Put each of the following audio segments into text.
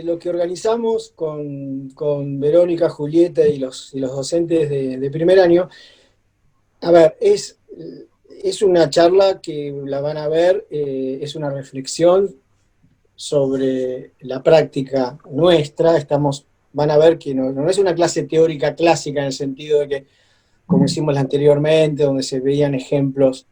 lo que organizamos con Verónica, Julieta y los docentes de primer año, a ver, es una charla que la van a ver, es una reflexión sobre la práctica nuestra. Van a ver que no es una clase teórica clásica en el sentido de que, como hicimos anteriormente, donde se veían ejemplos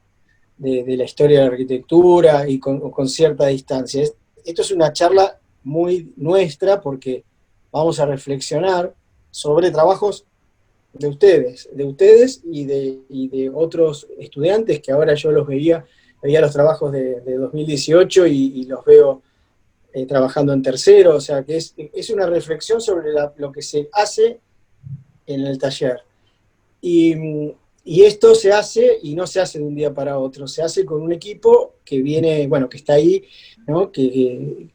de la historia de la arquitectura y con cierta distancia. Esto es una charla muy nuestra porque vamos a reflexionar sobre trabajos de ustedes y de otros estudiantes que ahora yo veía los trabajos de 2018 y los veo trabajando en tercero, o sea que es una reflexión sobre lo que se hace en el taller. Y esto se hace, y no se hace de un día para otro, se hace con un equipo que viene, bueno, que está ahí, ¿no? Que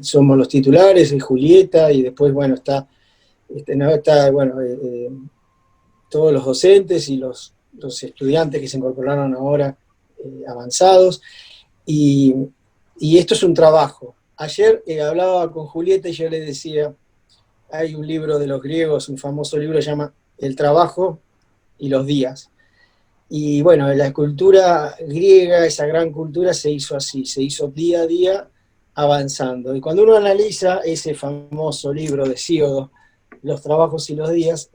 somos los titulares, Julieta, y después, bueno, ¿no? Bueno, todos los docentes y los estudiantes que se incorporaron ahora avanzados, y, y esto es un trabajo. Ayer hablaba con Julieta y yo le decía, hay un libro de los griegos, un famoso libro que se llama El trabajo y los días. Y bueno, la cultura griega, esa gran cultura, se hizo así, se hizo día a día avanzando. Y cuando uno analiza ese famoso libro de Hesíodo, Los trabajos y los días,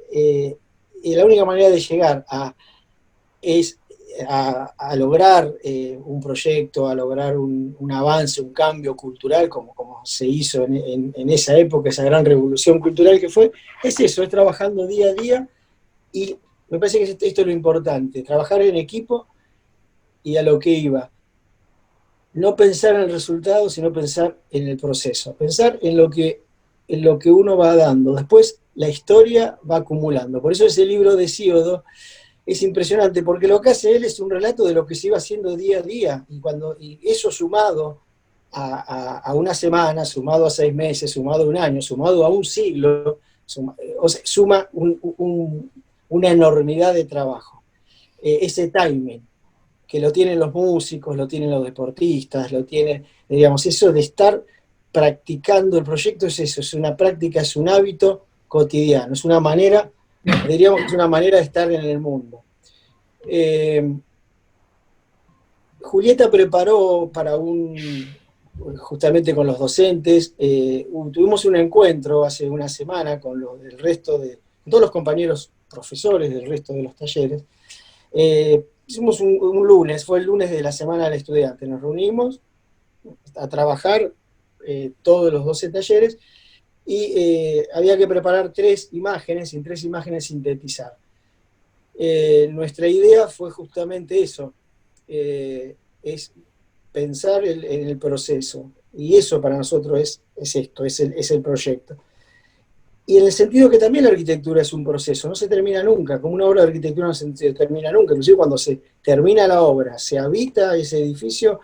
la única manera de llegar es a lograr un proyecto, a lograr un avance, un cambio cultural, como se hizo en esa época, esa gran revolución cultural que fue, es eso, es trabajando día a día. Y me parece que esto es lo importante, trabajar en equipo y a lo que iba. No pensar en el resultado, sino pensar en el proceso, pensar en lo que uno va dando. Después la historia va acumulando. Por eso ese libro de Hesíodo es impresionante, porque lo que hace él es un relato de lo que se iba haciendo día a día, y eso sumado a una semana, sumado a 6 meses, sumado a un año, sumado a un siglo, o sea, suma una enormidad de trabajo. Ese timing, que lo tienen los músicos, lo tienen los deportistas, lo tienen, digamos, eso de estar practicando el proyecto es eso, es una práctica, es un hábito cotidiano, es una manera, diríamos que es una manera de estar en el mundo. Julieta preparó justamente con los docentes, tuvimos un encuentro hace una semana con el resto de todos los compañeros profesores del resto de los talleres. Hicimos un lunes, fue el lunes de la semana del estudiante, nos reunimos a trabajar todos los 12 talleres y había que preparar 3 imágenes y en 3 imágenes sintetizar. Nuestra idea fue justamente eso, es pensar en el proceso, y eso para nosotros es esto, es el proyecto. Y en el sentido que también la arquitectura es un proceso, no se termina nunca, como una obra de arquitectura no se termina nunca, inclusive cuando se termina la obra, se habita ese edificio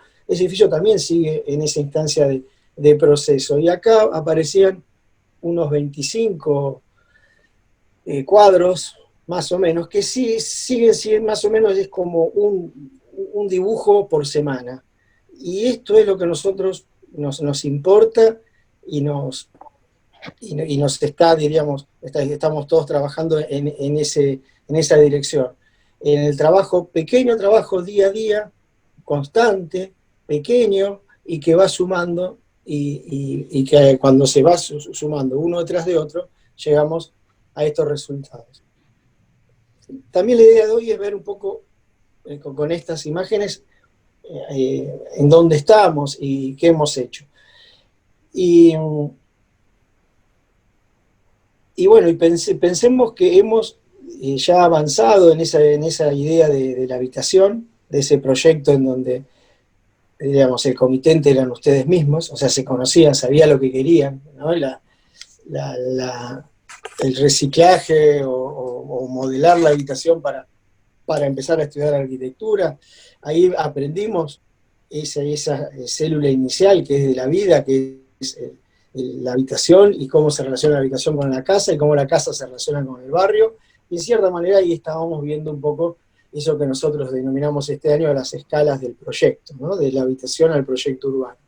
también sigue en esa instancia de proceso. Y acá aparecían unos 25 cuadros, más o menos, que sí siguen siendo más o menos, es como un dibujo por semana. Y esto es lo que a nosotros nos importa y nos está, diríamos, estamos todos trabajando en esa dirección. En el trabajo, pequeño trabajo día a día, constante, pequeño, y que va sumando, y que cuando se va sumando uno detrás de otro, llegamos a estos resultados. También la idea de hoy es ver un poco con estas imágenes en dónde estamos y qué hemos hecho. Y bueno, pensemos que hemos ya avanzado en esa idea de la habitación, de ese proyecto en donde, digamos, el comitente eran ustedes mismos, o sea, se conocían, sabían lo que querían, ¿no? El reciclaje o modelar la habitación para empezar a estudiar arquitectura. Ahí aprendimos esa célula inicial que es de la vida, que es la habitación y cómo se relaciona la habitación con la casa y cómo la casa se relaciona con el barrio. Y en cierta manera ahí estábamos viendo un poco eso que nosotros denominamos este año las escalas del proyecto, ¿no? De la habitación al proyecto urbano.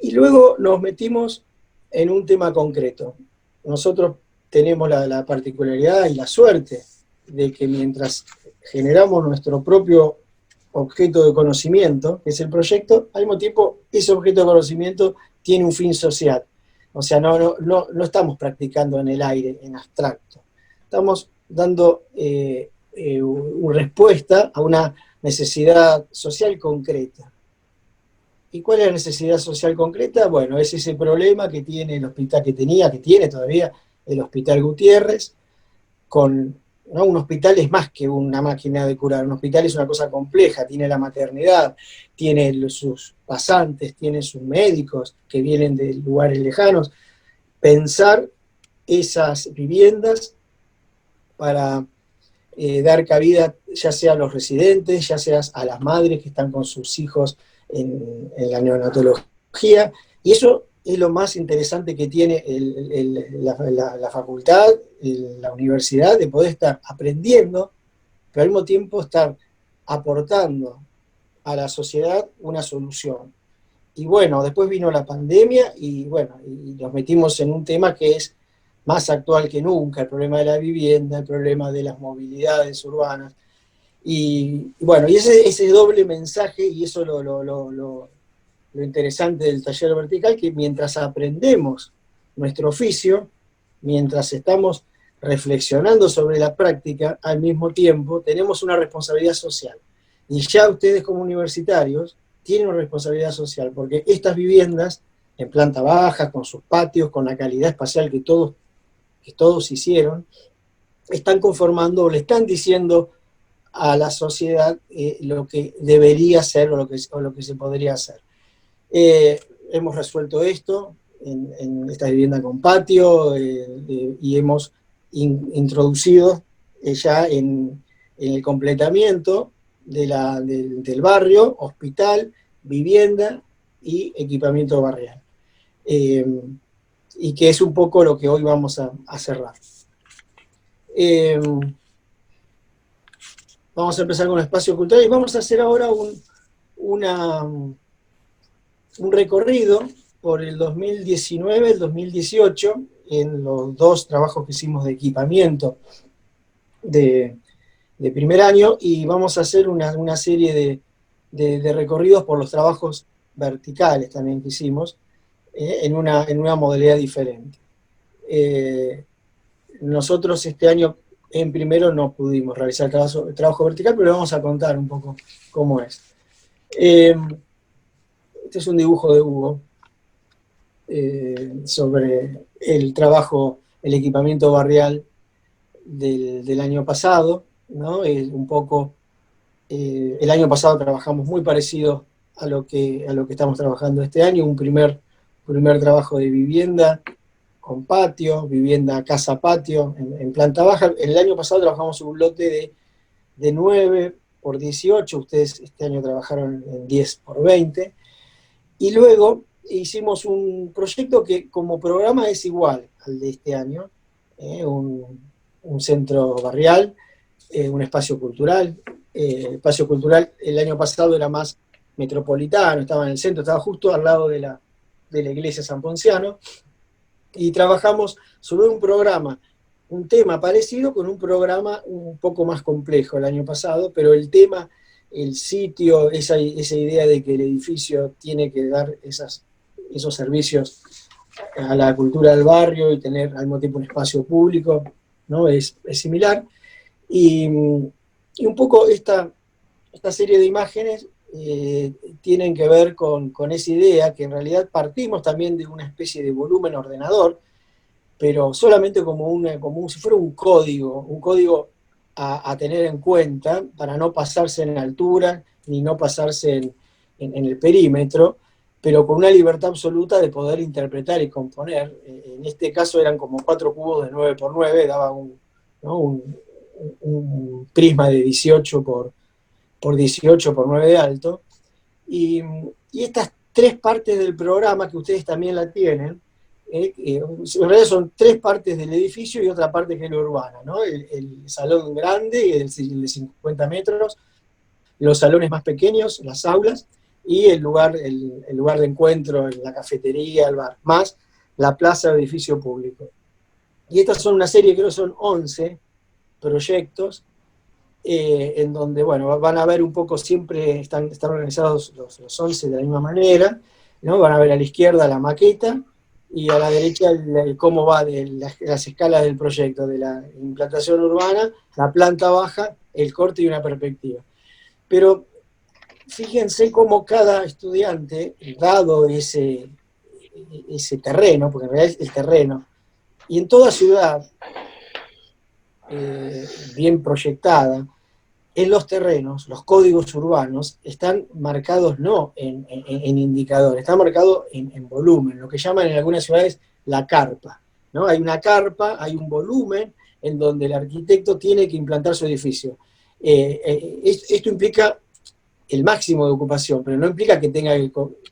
Y luego nos metimos en un tema concreto. Nosotros tenemos la particularidad y la suerte de que mientras generamos nuestro propio objeto de conocimiento, que es el proyecto, al mismo tiempo ese objeto de conocimiento tiene un fin social. O sea, no estamos practicando en el aire, en abstracto. Estamos dando una respuesta a una necesidad social concreta. ¿Y cuál es la necesidad social concreta? Bueno, es ese problema que tiene el hospital, que tiene todavía el Hospital Gutiérrez, con, ¿no? Un hospital es más que una máquina de curar, un hospital es una cosa compleja, tiene la maternidad, tiene sus pasantes, tiene sus médicos que vienen de lugares lejanos. Pensar esas viviendas para dar cabida ya sea a los residentes, ya sea a las madres que están con sus hijos en la neonatología, y eso es lo más interesante que tiene la facultad, la universidad, de poder estar aprendiendo, pero al mismo tiempo estar aportando a la sociedad una solución. Y bueno, después vino la pandemia y bueno, y nos metimos en un tema que es más actual que nunca, el problema de la vivienda, el problema de las movilidades urbanas. Y bueno, y ese doble mensaje, y eso lo interesante del taller vertical, que mientras aprendemos nuestro oficio, mientras estamos reflexionando sobre la práctica, al mismo tiempo tenemos una responsabilidad social. Y ya ustedes como universitarios tienen una responsabilidad social, porque estas viviendas en planta baja, con sus patios, con la calidad espacial que todos hicieron, están conformando o le están diciendo a la sociedad lo que debería ser o lo que se podría hacer. Hemos resuelto esto en esta vivienda con patio y hemos introducido ya en el completamiento del barrio, hospital, vivienda y equipamiento barrial. Y que es un poco lo que hoy vamos a cerrar. Vamos a empezar con el espacio cultural y vamos a hacer ahora un recorrido por el 2019, el 2018, en los dos trabajos que hicimos de equipamiento de primer año, y vamos a hacer una serie de recorridos por los trabajos verticales también que hicimos, en una modalidad diferente. Nosotros este año en primero no pudimos realizar el trabajo vertical, pero le vamos a contar un poco cómo es. Este es un dibujo de Hugo sobre el trabajo, el equipamiento barrial del año pasado, ¿no? Un poco, el año pasado trabajamos muy parecido a lo que estamos trabajando este año, un primer trabajo de vivienda con patio, vivienda casa-patio en planta baja. El año pasado trabajamos en un lote de 9 por 18, ustedes este año trabajaron en 10 por 20, y luego hicimos un proyecto que como programa es igual al de este año, un centro barrial, un espacio cultural. Espacio cultural el año pasado era más metropolitano, estaba en el centro, estaba justo al lado de la iglesia San Ponciano, y trabajamos sobre un programa, un tema parecido con un programa un poco más complejo el año pasado, pero el tema, el sitio, esa idea de que el edificio tiene que dar esos servicios a la cultura del barrio y tener al mismo tiempo un espacio público, ¿no? Es similar. Y un poco esta serie de imágenes tienen que ver con esa idea, que en realidad partimos también de una especie de volumen ordenador, pero solamente como si fuera un código a tener en cuenta para no pasarse en altura ni no pasarse en el perímetro, pero con una libertad absoluta de poder interpretar y componer. En este caso eran como 4 cubos de 9 por 9, daba un prisma de 18 por 18 por 9 de alto, y estas 3 partes del programa, que ustedes también la tienen, en realidad son 3 partes del edificio y otra parte que es la urbana, ¿no? El salón grande, el de 50 metros, los salones más pequeños, las aulas, y el lugar de encuentro, la cafetería, el bar, más la plaza o edificio público. Y estas son una serie, creo que son 11 proyectos, en donde, bueno, van a ver un poco, siempre están organizados los 11 de la misma manera, ¿no? Van a ver a la izquierda la maqueta, y a la derecha cómo va de las escalas del proyecto, de la implantación urbana, la planta baja, el corte y una perspectiva. Pero fíjense cómo cada estudiante, dado ese terreno, porque en realidad es el terreno, y en toda ciudad bien proyectada, en los terrenos, los códigos urbanos están marcados no en indicadores, están marcados en volumen, lo que llaman en algunas ciudades la carpa, ¿no? Hay una carpa, hay un volumen en donde el arquitecto tiene que implantar su edificio. Esto implica el máximo de ocupación, pero no implica que tenga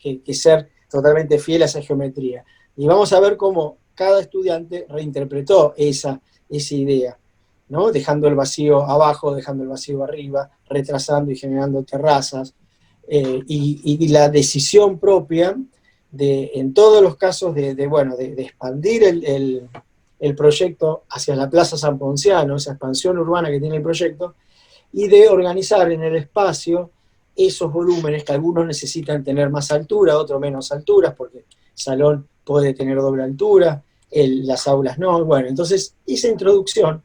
que ser totalmente fiel a esa geometría. Y vamos a ver cómo cada estudiante reinterpretó esa idea, ¿no? Dejando el vacío abajo, dejando el vacío arriba, retrasando y generando terrazas, y la decisión propia en todos los casos de expandir el proyecto hacia la Plaza San Ponciano, esa expansión urbana que tiene el proyecto, y de organizar en el espacio esos volúmenes que algunos necesitan tener más altura, otros menos alturas, porque el salón puede tener doble altura, las aulas no. Bueno, entonces esa introducción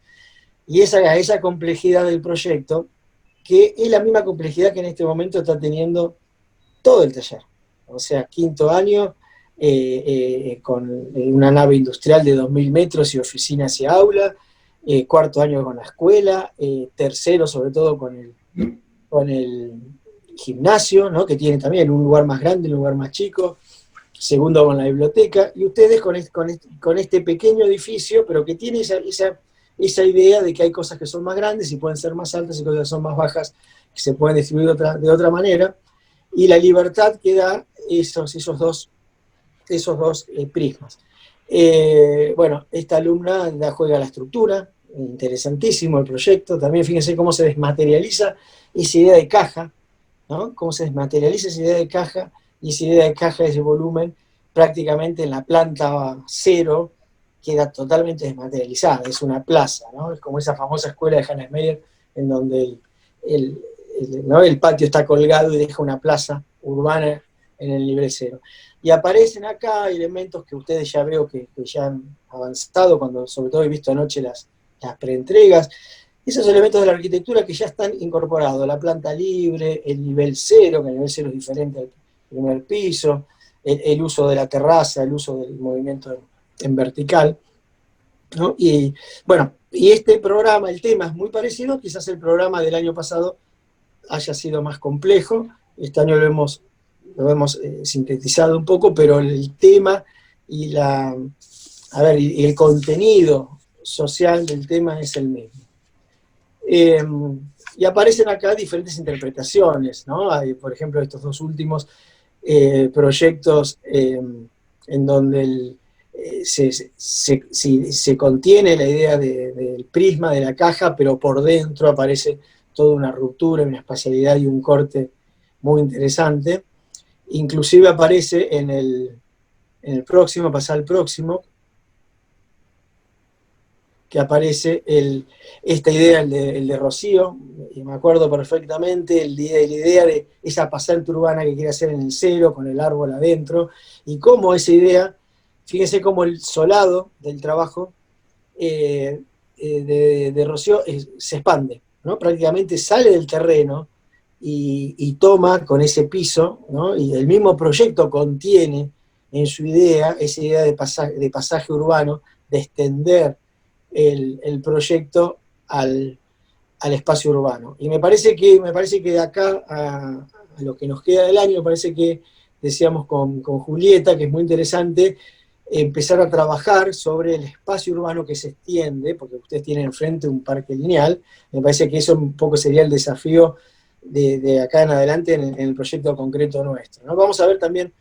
y esa complejidad del proyecto, que es la misma complejidad que en este momento está teniendo todo el taller. O sea, quinto año, con una nave industrial de 2.000 metros y oficinas y aula, cuarto año con la escuela, tercero sobre todo con el gimnasio, ¿no? Que tiene también un lugar más grande, un lugar más chico, segundo con la biblioteca, y ustedes con este pequeño edificio, pero que tiene esa idea de que hay cosas que son más grandes y pueden ser más altas y cosas que son más bajas, que se pueden distribuir de otra manera, y la libertad que da esos dos prismas. Bueno, esta alumna juega la estructura, interesantísimo el proyecto, también fíjense cómo se desmaterializa esa idea de caja, ¿no? Cómo se desmaterializa esa idea de caja, y esa idea de caja, ese volumen, prácticamente en la planta cero, queda totalmente desmaterializada, es una plaza, ¿no? Es como esa famosa escuela de Hannes Meyer, en donde ¿no? el patio está colgado y deja una plaza urbana en el nivel cero. Y aparecen acá elementos que ustedes ya veo que ya han avanzado, cuando sobre todo he visto anoche las preentregas, esos elementos de la arquitectura que ya están incorporados, la planta libre, el nivel cero, que el nivel cero es diferente al primer piso, el uso de la terraza, el uso del movimiento en vertical, ¿no? Y bueno, y este programa, el tema es muy parecido, quizás el programa del año pasado haya sido más complejo, este año lo hemos sintetizado un poco, pero el tema y y el contenido social del tema es el mismo. Y aparecen acá diferentes interpretaciones, ¿no? Hay, por ejemplo, estos dos últimos proyectos en donde se contiene la idea del prisma de la caja, pero por dentro aparece toda una ruptura, una espacialidad y un corte muy interesante. Inclusive aparece en el próximo, pasar al próximo, que aparece esta idea, el de Rocío, y me acuerdo perfectamente, la idea de esa pasante urbana que quiere hacer en el cero, con el árbol adentro, y cómo esa idea, fíjense cómo el solado del trabajo de Rocío se expande, ¿no? Prácticamente sale del terreno y toma con ese piso, ¿no? Y el mismo proyecto contiene en su idea esa idea de pasaje urbano, de extender el proyecto al espacio urbano. Y me parece que de acá a lo que nos queda del año, me parece que decíamos con Julieta, que es muy interesante empezar a trabajar sobre el espacio urbano que se extiende, porque ustedes tienen enfrente un parque lineal. Me parece que eso un poco sería el desafío de acá en adelante en el proyecto concreto nuestro, ¿no? Vamos a ver también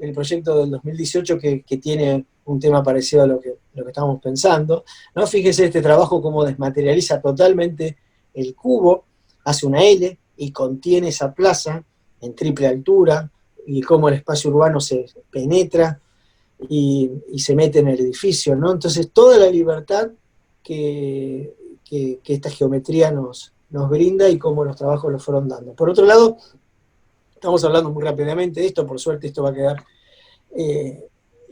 el proyecto del 2018 que tiene un tema parecido a lo que estamos pensando, ¿no? Fíjense este trabajo cómo desmaterializa totalmente el cubo, hace una L y contiene esa plaza en triple altura, y cómo el espacio urbano se penetra y se mete en el edificio, ¿no? Entonces, toda la libertad que esta geometría nos brinda y cómo los trabajos los fueron dando. Por otro lado, estamos hablando muy rápidamente de esto, por suerte esto va a quedar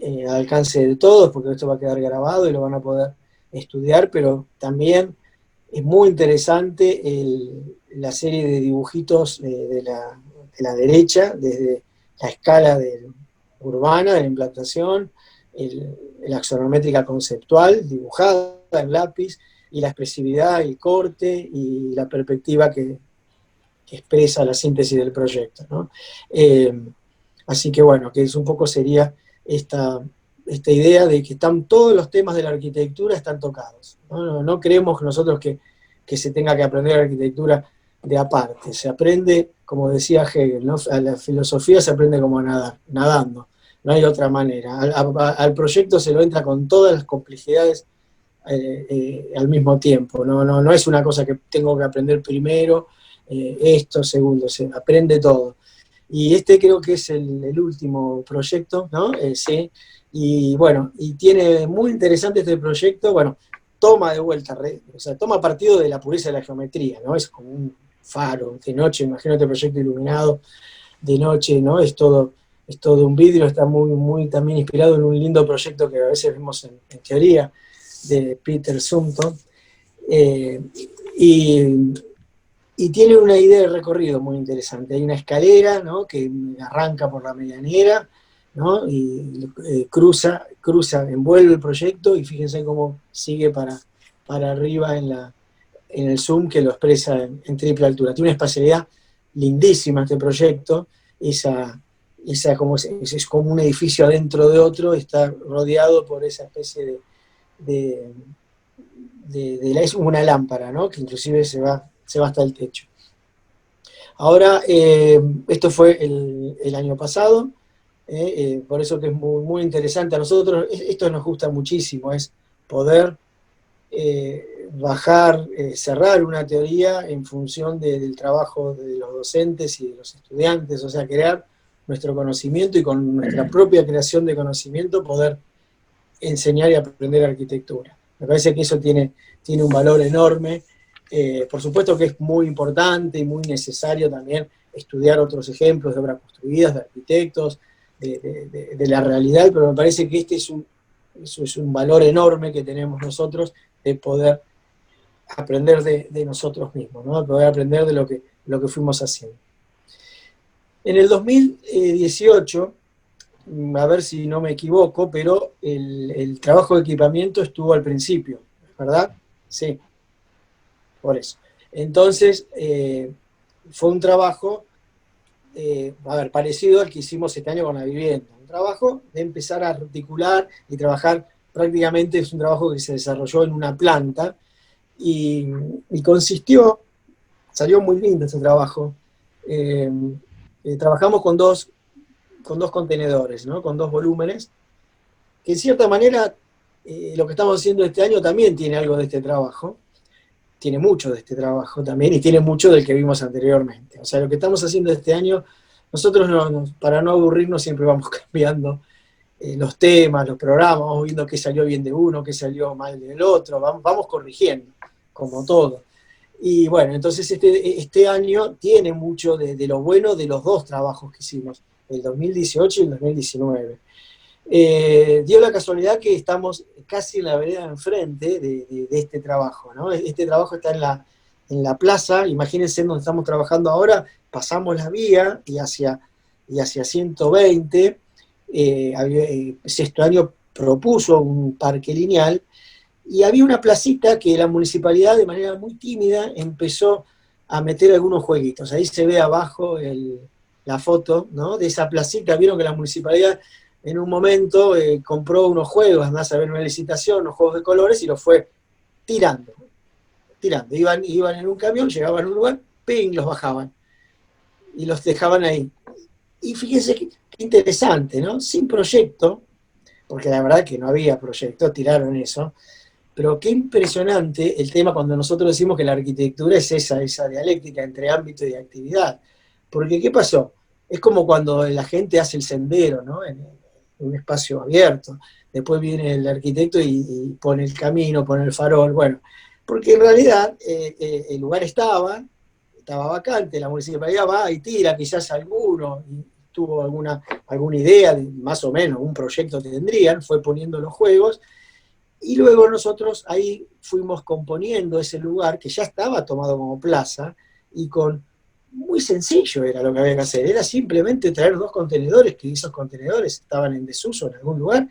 al alcance de todos, porque esto va a quedar grabado y lo van a poder estudiar, pero también es muy interesante la serie de dibujitos de la derecha, desde la escala urbana de la implantación, la axonométrica conceptual, dibujada en lápiz, y la expresividad, el corte y la perspectiva que expresa la síntesis del proyecto, ¿no? Así que bueno, que es un poco sería esta idea de que todos los temas de la arquitectura están tocados. No creemos nosotros que se tenga que aprender arquitectura de aparte. Se aprende, como decía Hegel, ¿no? A la filosofía se aprende como nadando. No hay otra manera. Al proyecto se lo entra con todas las complejidades al mismo tiempo. No es una cosa que tengo que aprender primero, esto, segundo, se aprende todo. Y este creo que es el último proyecto, ¿no? Sí. Y bueno, y tiene muy interesante este proyecto, bueno, toma de vuelta, o sea, toma partido de la pureza de la geometría, ¿no? Es como un faro de noche, imagínate el proyecto iluminado de noche, ¿no? Es todo un vidrio, está muy también inspirado en un lindo proyecto que a veces vemos en teoría, de Peter Sumton. Y tiene una idea de recorrido muy interesante. Hay una escalera, ¿no? Que arranca por la medianera, ¿no? Y cruza, envuelve el proyecto y fíjense cómo sigue para arriba en el zoom que lo expresa en triple altura. Tiene una espacialidad lindísima este proyecto, es como un edificio adentro de otro, está rodeado por esa especie es una lámpara, ¿no? Que inclusive se va hasta el techo. Ahora, esto fue el año pasado, por eso que es muy interesante. A nosotros esto nos gusta muchísimo, es poder bajar, cerrar una teoría en función del trabajo de los docentes y de los estudiantes, o sea, crear nuestro conocimiento y con nuestra propia creación de conocimiento poder enseñar y aprender arquitectura. Me parece que eso tiene un valor enorme. Por supuesto que es muy importante y muy necesario también estudiar otros ejemplos de obras construidas, de arquitectos, de la realidad, pero me parece que este es un valor enorme que tenemos nosotros de poder aprender de nosotros mismos, ¿no? De poder aprender de lo que fuimos haciendo. En el 2018, a ver si no me equivoco, pero el trabajo de equipamiento estuvo al principio, ¿verdad? Sí, por eso. Entonces, fue un trabajo, parecido al que hicimos este año con la vivienda. Un trabajo de empezar a articular y trabajar, prácticamente es un trabajo que se desarrolló en una planta y salió muy lindo ese trabajo. Trabajamos con dos contenedores, ¿no? Con dos volúmenes, que en cierta manera lo que estamos haciendo este año también tiene algo de este trabajo, tiene mucho de este trabajo también, y tiene mucho del que vimos anteriormente. O sea, lo que estamos haciendo este año, nosotros para no aburrirnos siempre vamos cambiando los temas, los programas, vamos viendo qué salió bien de uno, qué salió mal del otro, vamos corrigiendo, como todo. Y bueno, entonces este año tiene mucho de lo bueno de los dos trabajos que hicimos, el 2018 y el 2019. Dio la casualidad que estamos casi en la vereda de enfrente de este trabajo, ¿no? Este trabajo está en la plaza, imagínense donde estamos trabajando ahora, pasamos la vía y hacia 120, sexto año propuso un parque lineal, y había una placita que la municipalidad de manera muy tímida empezó a meter algunos jueguitos. Ahí se ve abajo la foto, ¿no? De esa placita. Vieron que la municipalidad en un momento compró unos juegos, andás a ver una licitación, unos juegos de colores, y los fue tirando. Iban en un camión, llegaban a un lugar, ¡ping!, los bajaban. Y los dejaban ahí. Y fíjense qué interesante, ¿no? Sin proyecto, porque la verdad que no había proyecto, tiraron eso. Pero qué impresionante el tema cuando nosotros decimos que la arquitectura es esa dialéctica entre ámbito y actividad. Porque, ¿qué pasó? Es como cuando la gente hace el sendero, ¿no? un espacio abierto. Después viene el arquitecto y pone el camino, pone el farol, bueno, porque en realidad el lugar estaba vacante, la municipalidad va y tira quizás alguno, y tuvo alguna idea, más o menos, un proyecto que tendrían, fue poniendo los juegos, y luego nosotros ahí fuimos componiendo ese lugar que ya estaba tomado como plaza, y muy sencillo era lo que había que hacer, era simplemente traer 2 contenedores, que esos contenedores estaban en desuso en algún lugar,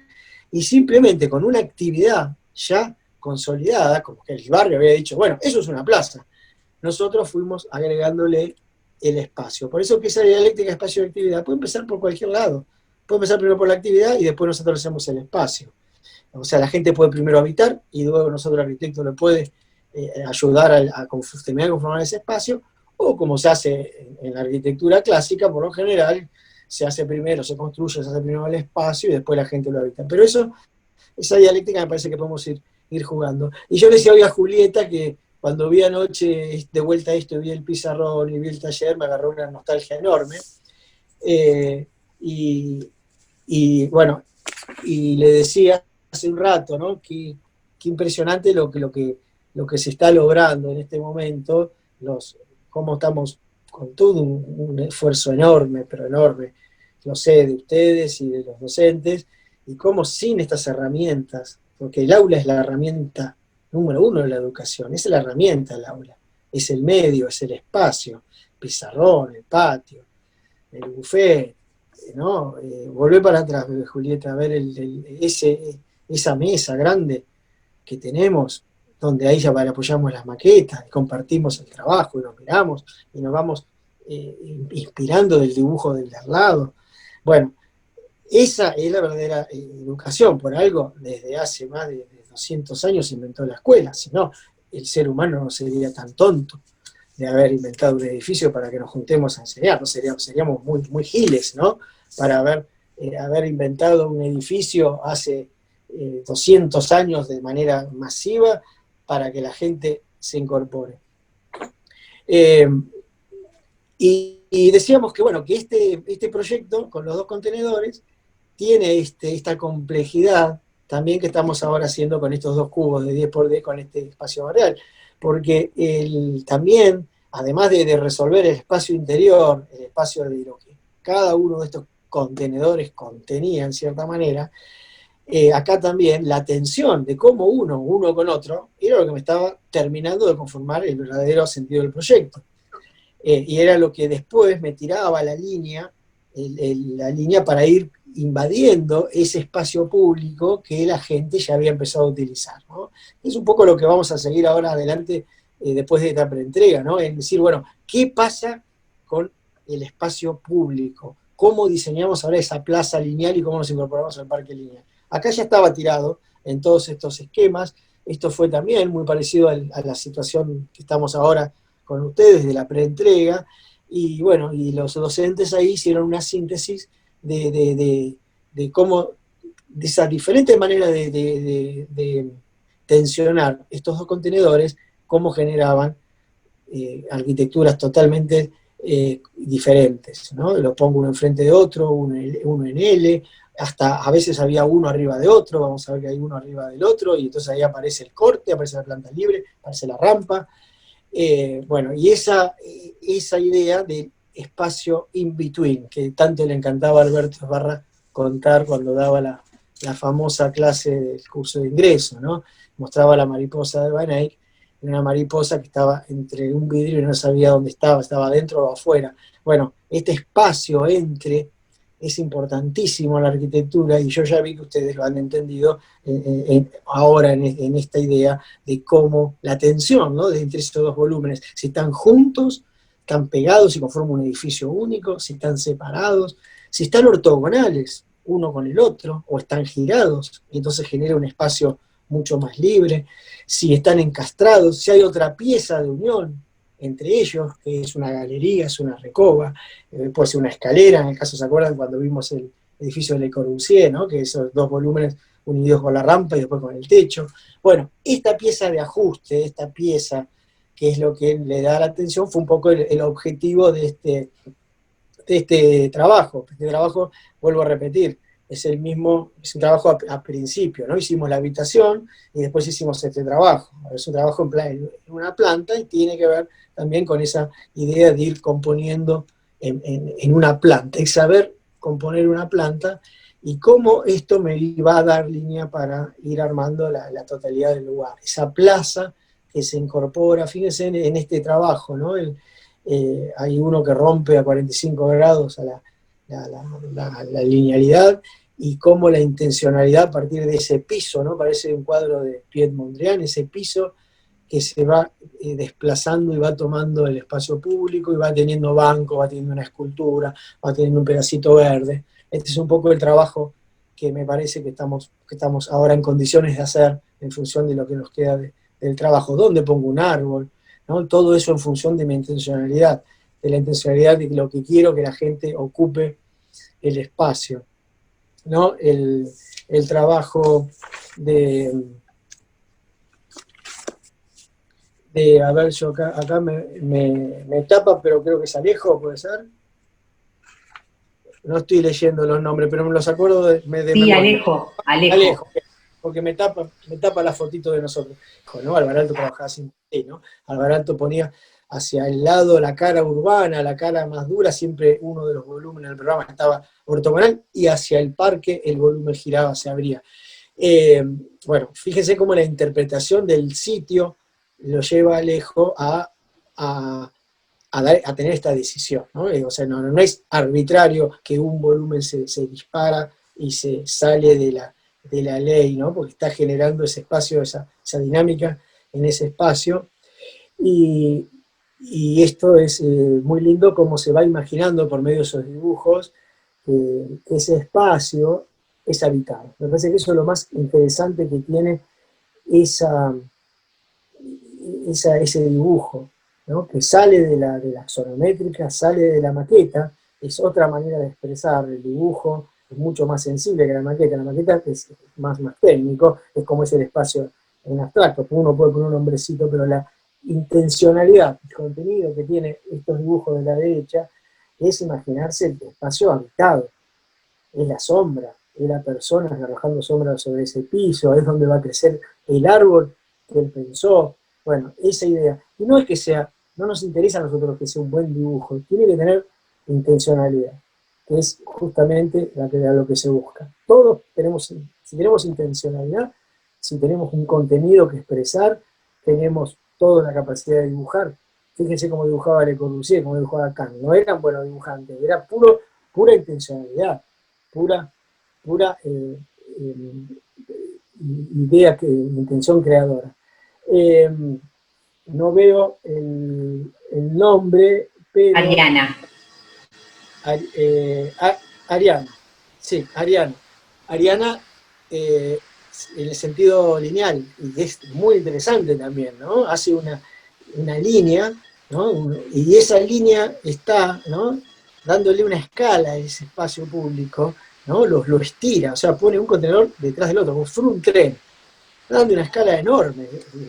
y simplemente con una actividad ya consolidada, como que el barrio había dicho, bueno, eso es una plaza, nosotros fuimos agregándole el espacio. Por eso que esa dialéctica espacio de actividad puede empezar por cualquier lado. Puede empezar primero por la actividad y después nosotros hacemos el espacio. O sea, la gente puede primero habitar y luego nosotros, el arquitecto, le puede ayudar terminar de conformar ese espacio, o como se hace en la arquitectura clásica, por lo general, se hace primero, se construye, se hace primero el espacio y después la gente lo habita. Pero esa dialéctica me parece que podemos ir jugando. Y yo le decía hoy a Julieta que cuando vi anoche de vuelta esto, y vi el pizarrón y vi el taller, me agarró una nostalgia enorme. Eh, y, bueno, y le decía hace un rato, ¿no? Qué impresionante lo que se está logrando en este momento, cómo estamos con todo un esfuerzo enorme, pero enorme, lo sé, de ustedes y de los docentes, y cómo sin estas herramientas, porque el aula es la herramienta número uno de la educación, es la herramienta el aula, es el medio, es el espacio, pizarrón, el patio, el buffet, ¿no? Volver para atrás, Julieta, a ver esa mesa grande que tenemos, donde ahí ya apoyamos las maquetas, y compartimos el trabajo, y nos miramos, y nos vamos inspirando del dibujo del de al lado. Bueno, esa es la verdadera educación, por algo, desde hace más de 200 años se inventó la escuela, si no, el ser humano no sería tan tonto de haber inventado un edificio para que nos juntemos a enseñar, ¿no? Seríamos muy giles, ¿no? Para haber inventado un edificio hace 200 años de manera masiva para que la gente se incorpore. Eh, y decíamos que, bueno, que este proyecto con los 2 contenedores tiene esta complejidad también que estamos ahora haciendo con estos 2 cubos de 10 por 10 con este espacio barrial, porque también, además de resolver el espacio interior, el espacio de lo que cada uno de estos contenedores contenía en cierta manera, acá también la tensión de cómo uno con otro, era lo que me estaba terminando de conformar el verdadero sentido del proyecto. Y era lo que después me tiraba la línea para ir invadiendo ese espacio público que la gente ya había empezado a utilizar, ¿no? Es un poco lo que vamos a seguir ahora adelante después de esta preentrega, ¿no? Es decir, bueno, ¿qué pasa con el espacio público? ¿Cómo diseñamos ahora esa plaza lineal y cómo nos incorporamos al parque lineal? Acá ya estaba tirado en todos estos esquemas. Esto fue también muy parecido a la situación que estamos ahora con ustedes de la preentrega, y bueno, y los docentes ahí hicieron una síntesis de cómo, de esas diferentes maneras de tensionar estos 2 contenedores, cómo generaban arquitecturas totalmente diferentes, ¿no? Lo pongo uno enfrente de otro, uno en L, hasta a veces había uno arriba de otro, vamos a ver que hay uno arriba del otro, y entonces ahí aparece el corte, aparece la planta libre, aparece la rampa. Bueno, y esa idea de espacio in between, que tanto le encantaba a Alberto Ibarra contar cuando daba la famosa clase del curso de ingreso, ¿no? Mostraba la mariposa de Van Eyck, una mariposa que estaba entre un vidrio y no sabía dónde estaba adentro o afuera. Bueno, este espacio entre es importantísimo en la arquitectura, y yo ya vi que ustedes lo han entendido ahora en esta idea de cómo la tensión, ¿no?, de entre estos 2 volúmenes, si están juntos, están pegados y conforman un edificio único, si están separados, si están ortogonales uno con el otro, o están girados, y entonces genera un espacio mucho más libre, si están encastrados, si hay otra pieza de unión entre ellos, que es una galería, es una recoba, puede ser una escalera, en el caso, ¿se acuerdan cuando vimos el edificio de Le Corbusier, ¿no?, que esos 2 volúmenes unidos con la rampa y después con el techo? Bueno, esta pieza de ajuste, esta pieza que es lo que le da la atención, fue un poco el objetivo de este trabajo. Este trabajo, vuelvo a repetir, es el mismo, es un trabajo a principio, ¿no? Hicimos la habitación y después hicimos este trabajo. Es un trabajo en una planta y tiene que ver también con esa idea de ir componiendo en una planta, y saber componer una planta y cómo esto me va a dar línea para ir armando la totalidad del lugar. Esa plaza que se incorpora, fíjense en este trabajo, ¿no? Hay uno que rompe a 45 grados a la linealidad y cómo la intencionalidad a partir de ese piso, ¿no? Parece un cuadro de Piet Mondrian, ese piso que se va desplazando y va tomando el espacio público y va teniendo banco, va teniendo una escultura, va teniendo un pedacito verde. Este es un poco el trabajo que me parece que estamos ahora en condiciones de hacer en función de lo que nos queda del trabajo. ¿Dónde pongo un árbol? ¿No? Todo eso en función de mi intencionalidad, de la intencionalidad de lo que quiero que la gente ocupe el espacio, ¿no? El trabajo a ver, yo acá me tapa, pero creo que es Alejo, ¿puede ser? No estoy leyendo los nombres, pero me los acuerdo de Sí, memoria. Alejo, Alejo. Alejo, porque me tapa la fotito de nosotros. ¿No? Alvaralto trabajaba sin ti, ¿no? Alvaralto ponía hacia el lado la cara urbana, la cara más dura, siempre uno de los volúmenes del programa estaba ortogonal, y hacia el parque el volumen giraba, se abría. Eh, bueno, fíjense cómo la interpretación del sitio lo lleva Alejo a tener esta decisión, ¿no? O sea, no es arbitrario que un volumen se dispara y se sale de la ley, ¿no? Porque está generando ese espacio, esa dinámica en ese espacio. Y, esto es muy lindo cómo se va imaginando por medio de esos dibujos que ese espacio es habitado. Me parece que eso es lo más interesante que tiene esa, ese dibujo, ¿no? Que sale de la sonométrica, sale de la maqueta, es otra manera de expresar el dibujo, es mucho más sensible que la maqueta es más técnico, es como es el espacio en abstracto, uno puede poner un nombrecito, pero la intencionalidad, el contenido que tiene estos dibujos de la derecha, es imaginarse el espacio habitado, es la sombra, es la persona arrojando sombra sobre ese piso, es donde va a crecer el árbol que él pensó. Bueno, esa idea. Y no es que sea, no nos interesa a nosotros que sea un buen dibujo, tiene que tener intencionalidad, que es justamente lo que se busca. Todos tenemos, si tenemos intencionalidad, si tenemos un contenido que expresar, tenemos toda la capacidad de dibujar. Fíjense cómo dibujaba Le Corbusier, cómo dibujaba Kant. No eran buenos dibujantes, era pura intencionalidad, pura, pura idea, intención creadora. Eh, no veo el nombre, pero Ariana. eh, Ariana, sí, Ariana. Ariana en el sentido lineal, y es muy interesante también, ¿no? Hace una línea, ¿no? Y esa línea está, ¿no? Dándole una escala a ese espacio público, ¿no? Lo estira, o sea, pone un contenedor detrás del otro, como si fuera un tren, dando una escala enorme,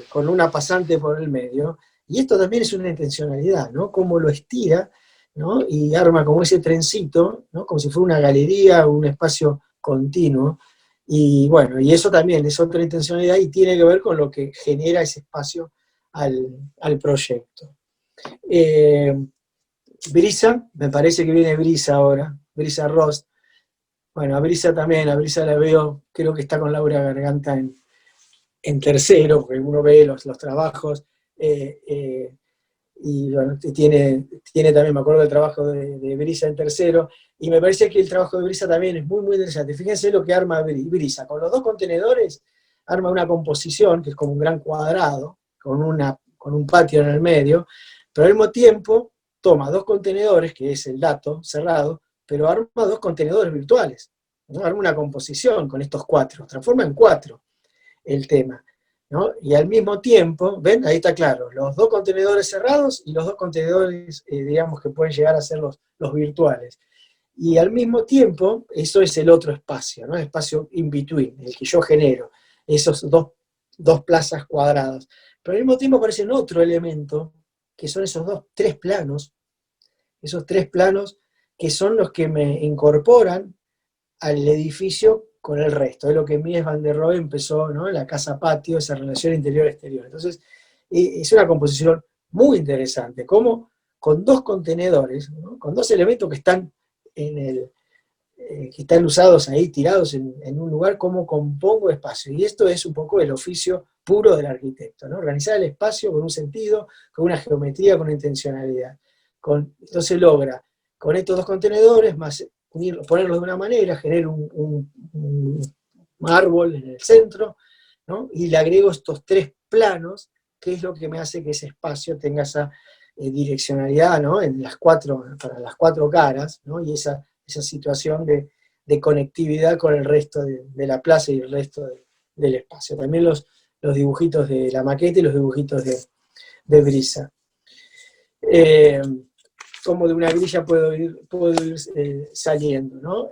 con una pasante por el medio, y esto también es una intencionalidad, ¿no? Cómo lo estira, ¿no? Y arma como ese trencito, ¿no? Como si fuera una galería, un espacio continuo, y bueno, y eso también es otra intencionalidad y tiene que ver con lo que genera ese espacio al proyecto. Eh, Brisa, me parece que viene Brisa ahora, Brisa Ross. Bueno, a Brisa la veo, creo que está con Laura Garganta en tercero, porque uno ve los trabajos, y bueno, tiene también, me acuerdo del trabajo de Brisa en tercero, y me parece que el trabajo de Brisa también es muy, muy interesante. Fíjense lo que arma Brisa, con los dos contenedores arma una composición que es como un gran cuadrado, con un patio en el medio, pero al mismo tiempo toma dos contenedores, que es el dato cerrado, pero arma dos contenedores virtuales, ¿no? Arma una composición con estos cuatro, transforma en cuatro el tema, ¿no? Y al mismo tiempo, ¿ven? Ahí está claro, los dos contenedores cerrados y los dos contenedores, digamos, que pueden llegar a ser los virtuales. Y al mismo tiempo, eso es el otro espacio, ¿no? El espacio in between, el que yo genero, esos dos plazas cuadradas. Pero al mismo tiempo aparece otro elemento, que son esos tres planos que son los que me incorporan al edificio con el resto. Es lo que Mies van der Rohe empezó, ¿no? La casa-patio, esa relación interior-exterior. Entonces, es una composición muy interesante, como con dos contenedores, ¿no? Con dos elementos que están que están usados ahí, tirados en un lugar, cómo compongo espacio. Y esto es un poco el oficio puro del arquitecto, ¿no? Organizar el espacio con un sentido, con una geometría, con una intencionalidad. Entonces logra, con estos dos contenedores, más ponerlos de una manera, genera un árbol en el centro, ¿no? Y le agrego estos tres planos, que es lo que me hace que ese espacio tenga esa direccionalidad, ¿no? Para las cuatro caras, ¿no? Y esa situación de conectividad con el resto de la plaza y el resto del espacio. También los dibujitos de la maqueta y los dibujitos de Brisa. Como de una grilla puedo ir saliendo, ¿no?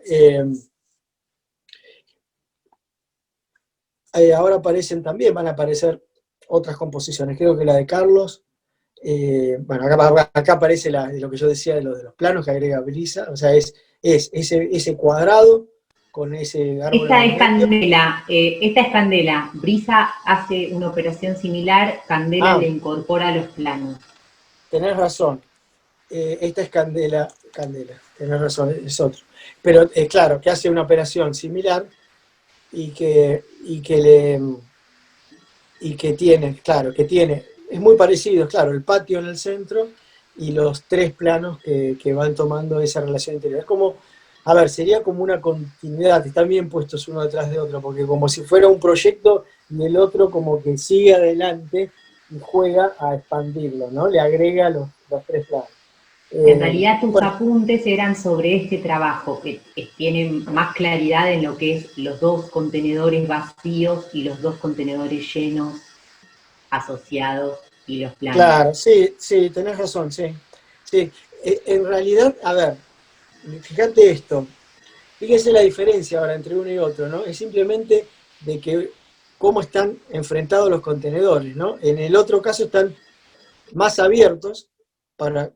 Ahora van a aparecer otras composiciones, creo que la de Carlos, bueno, acá aparece lo que yo decía de los planos que agrega Brisa, o sea, es ese cuadrado con ese árbol en Esta el es medio. Candela, esta es Candela. Brisa hace una operación similar, Candela Ah, le incorpora los planos. tenés razón, esta es Candela, tenés razón, es otro. Pero claro, que hace una operación similar y que tiene, claro, es muy parecido, claro, el patio en el centro y los tres planos que van tomando esa relación interior. Es como, a ver, sería como una continuidad, están bien puestos uno detrás de otro, porque como si fuera un proyecto y el otro como que sigue adelante y juega a expandirlo, ¿no? Le agrega los tres planos. En realidad tus Bueno, apuntes eran sobre este trabajo, que tienen más claridad en lo que es los dos contenedores vacíos y los dos contenedores llenos asociados y los planos. claro, sí, sí, tenés razón, sí. Sí, en realidad, a ver, fíjate esto, fíjese la diferencia ahora entre uno y otro, ¿no? Es simplemente de que cómo están enfrentados los contenedores, ¿no? En el otro caso están más abiertos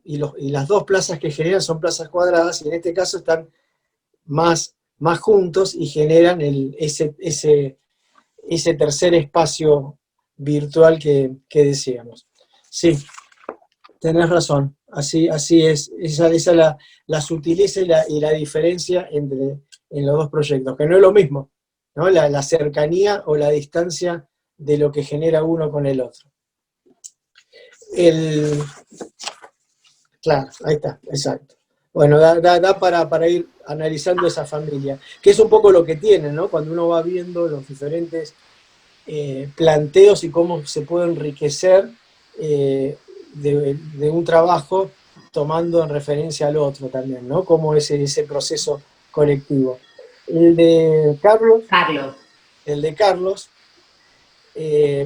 y las dos plazas que generan son plazas cuadradas y en este caso están más juntos y generan ese tercer espacio virtual que decíamos. Sí, tenés razón, así es, esa es la sutileza y la diferencia en los dos proyectos, que no es lo mismo, ¿no? La cercanía o la distancia de lo que genera uno con el otro. Claro, ahí está, exacto. Bueno, da para ir analizando esa familia, que es un poco lo que tienen, ¿no? Cuando uno va viendo los diferentes planteos y cómo se puede enriquecer de un trabajo tomando en referencia al otro también, ¿no? Cómo es ese proceso colectivo. El de Carlos, Carlos, el de Carlos,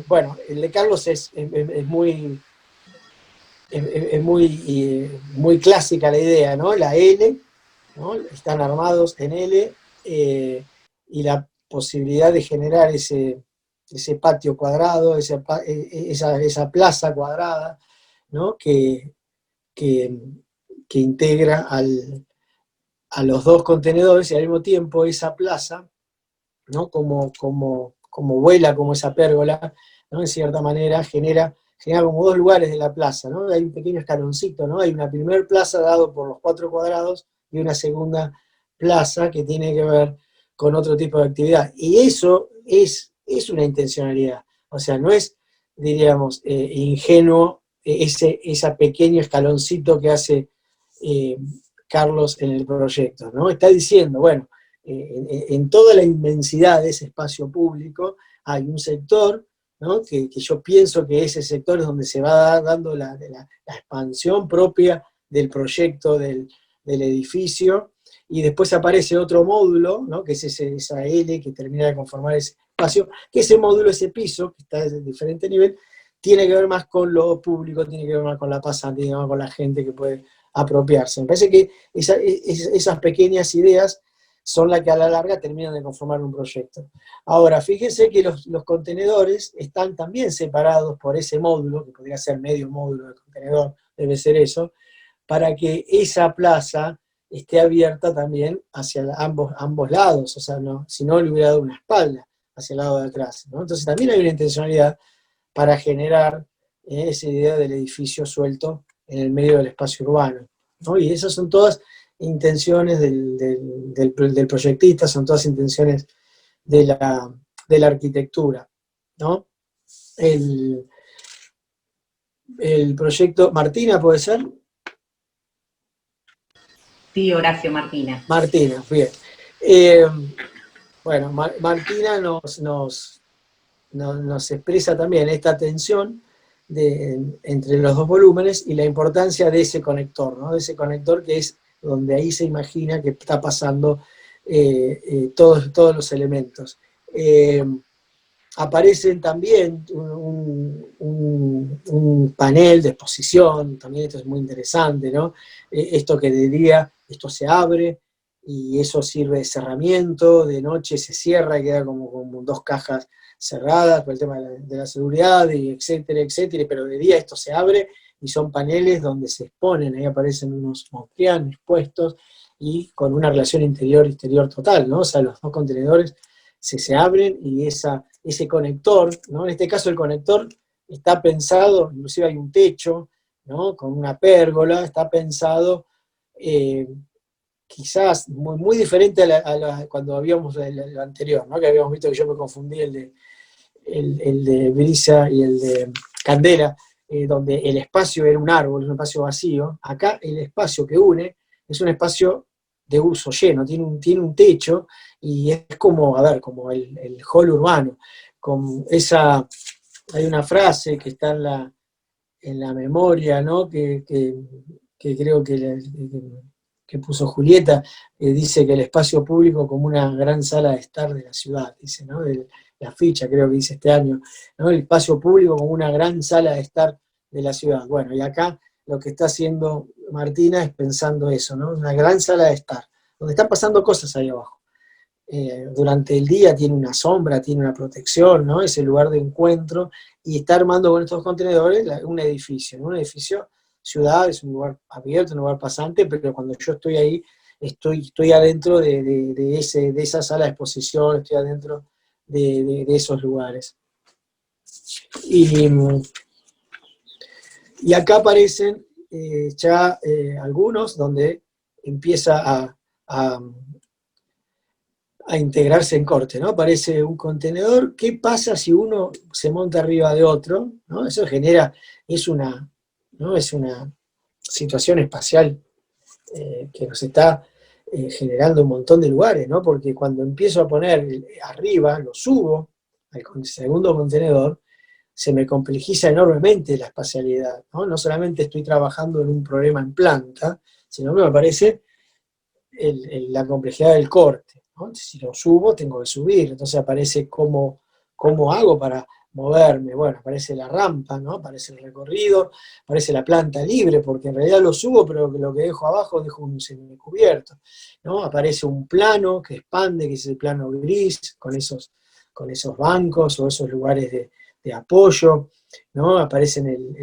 bueno, el de Carlos es muy clásica la idea, ¿no? La L, ¿no? Están armados en L, y la posibilidad de generar ese patio cuadrado, esa plaza cuadrada, ¿no? que, que integra a los dos contenedores y al mismo tiempo esa plaza, ¿no? Como vuela, como esa pérgola, ¿no? En cierta manera genera como dos lugares de la plaza, ¿no? Hay un pequeño escaloncito, ¿no? Hay una primer plaza dado por los cuatro cuadrados y una segunda plaza que tiene que ver con otro tipo de actividad. Y eso es una intencionalidad. O sea, no es, diríamos, ingenuo ese pequeño escaloncito que hace eh, Carlos en el proyecto, ¿no? Está diciendo, bueno, en toda la inmensidad de ese espacio público hay un sector, ¿no? que yo pienso que ese sector es donde se va dando la expansión propia del proyecto del edificio, y después aparece otro módulo, ¿no? Que es esa L que termina de conformar ese espacio, que ese módulo, ese piso, que está de diferente nivel, tiene que ver más con lo público, tiene que ver más con la pasante, tiene que ver más con la gente que puede apropiarse. Me parece que esas pequeñas ideas son las que a la larga terminan de conformar un proyecto. Ahora, fíjense que los contenedores están también separados por ese módulo, que podría ser medio módulo de contenedor, debe ser eso, para que esa plaza esté abierta también hacia ambos lados, o sea, si no le hubiera dado una espalda hacia el lado de atrás, ¿no? Entonces también hay una intencionalidad para generar esa idea del edificio suelto en el medio del espacio urbano, ¿no? Y esas son todas intenciones del proyectista, son todas intenciones de la arquitectura, ¿no? El, el proyecto, Martina, ¿puede ser? Sí, Horacio Martina. Martina, bien. Bueno, Martina nos expresa también esta tensión entre los dos volúmenes y la importancia de ese conector, ¿no? De ese conector que es donde ahí se imagina que está pasando todos los elementos. Aparecen también un panel de exposición, también esto es muy interesante, ¿no? Esto que de día, esto se abre y eso sirve de cerramiento, de noche se cierra y queda como dos cajas cerradas por el tema de la seguridad, y etcétera, etcétera, pero de día esto se abre y son paneles donde se exponen, ahí aparecen unos Mostrián expuestos y con una relación interior-exterior total, ¿no? O sea, los dos contenedores se abren y ese conector, ¿no? En este caso el conector está pensado, inclusive hay un techo, ¿no? Con una pérgola, está pensado quizás muy diferente cuando habíamos lo anterior, ¿no? Que habíamos visto que yo me confundí el de Brisa y el de Candela, donde el espacio era un árbol, es un espacio vacío. Acá el espacio que une es un espacio de uso lleno, tiene un techo y es como, a ver, como el hall urbano. Hay una frase que está en la memoria, ¿no? Que creo que puso Julieta, dice que el espacio público como una gran sala de estar de la ciudad, dice, ¿no? La ficha creo que dice este año, ¿no? El espacio público como una gran sala de estar de la ciudad. Bueno, y acá lo que está haciendo Martina es pensando eso, ¿no? Una gran sala de estar, donde están pasando cosas ahí abajo. Durante el día tiene una sombra, tiene una protección, ¿no? Es el lugar de encuentro, y está armando con estos contenedores un edificio, ¿no? Un edificio ciudad, es un lugar abierto, un lugar pasante, pero cuando yo estoy ahí, estoy adentro de esa sala de exposición, estoy adentro de esos lugares. Y acá aparecen ya algunos donde empieza a integrarse en corte, ¿no? Aparece un contenedor. ¿Qué pasa si uno se monta arriba de otro? ¿No? Eso genera, ¿no? Es una situación espacial que nos está generando un montón de lugares, ¿no? Porque cuando empiezo a poner arriba, lo subo al segundo contenedor, se me complejiza enormemente la espacialidad, ¿no? No solamente estoy trabajando en un problema en planta, sino que me aparece la complejidad del corte, ¿no? Si lo subo, tengo que subir, entonces aparece cómo hago para moverme. Bueno, aparece la rampa, ¿no? Aparece el recorrido, aparece la planta libre, porque en realidad lo subo, pero lo que dejo abajo dejo un semicubierto, ¿no? Aparece un plano que expande, que es el plano gris, con esos bancos o esos lugares de apoyo, ¿no? Aparecen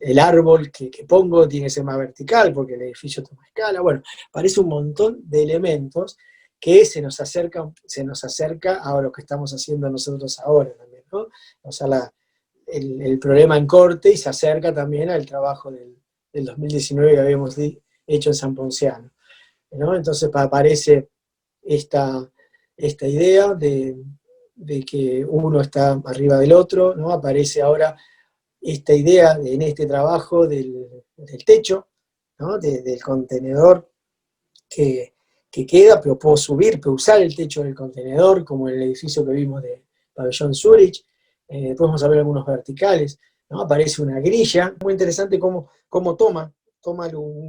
el árbol que pongo tiene que ser más vertical porque el edificio toma escala. Bueno, parece un montón de elementos que se nos acerca a lo que estamos haciendo nosotros ahora también, ¿no? O sea, el problema en corte, y se acerca también al trabajo del 2019 que habíamos hecho en San Ponciano, ¿no? Entonces aparece esta idea de que uno está arriba del otro, ¿no? Aparece ahora esta idea en este trabajo del techo, ¿no? Del contenedor que queda, pero puedo subir, puedo usar el techo del contenedor, como en el edificio que vimos de Pabellón Zurich. Después vamos a ver algunos verticales, ¿no? Aparece una grilla, muy interesante cómo toma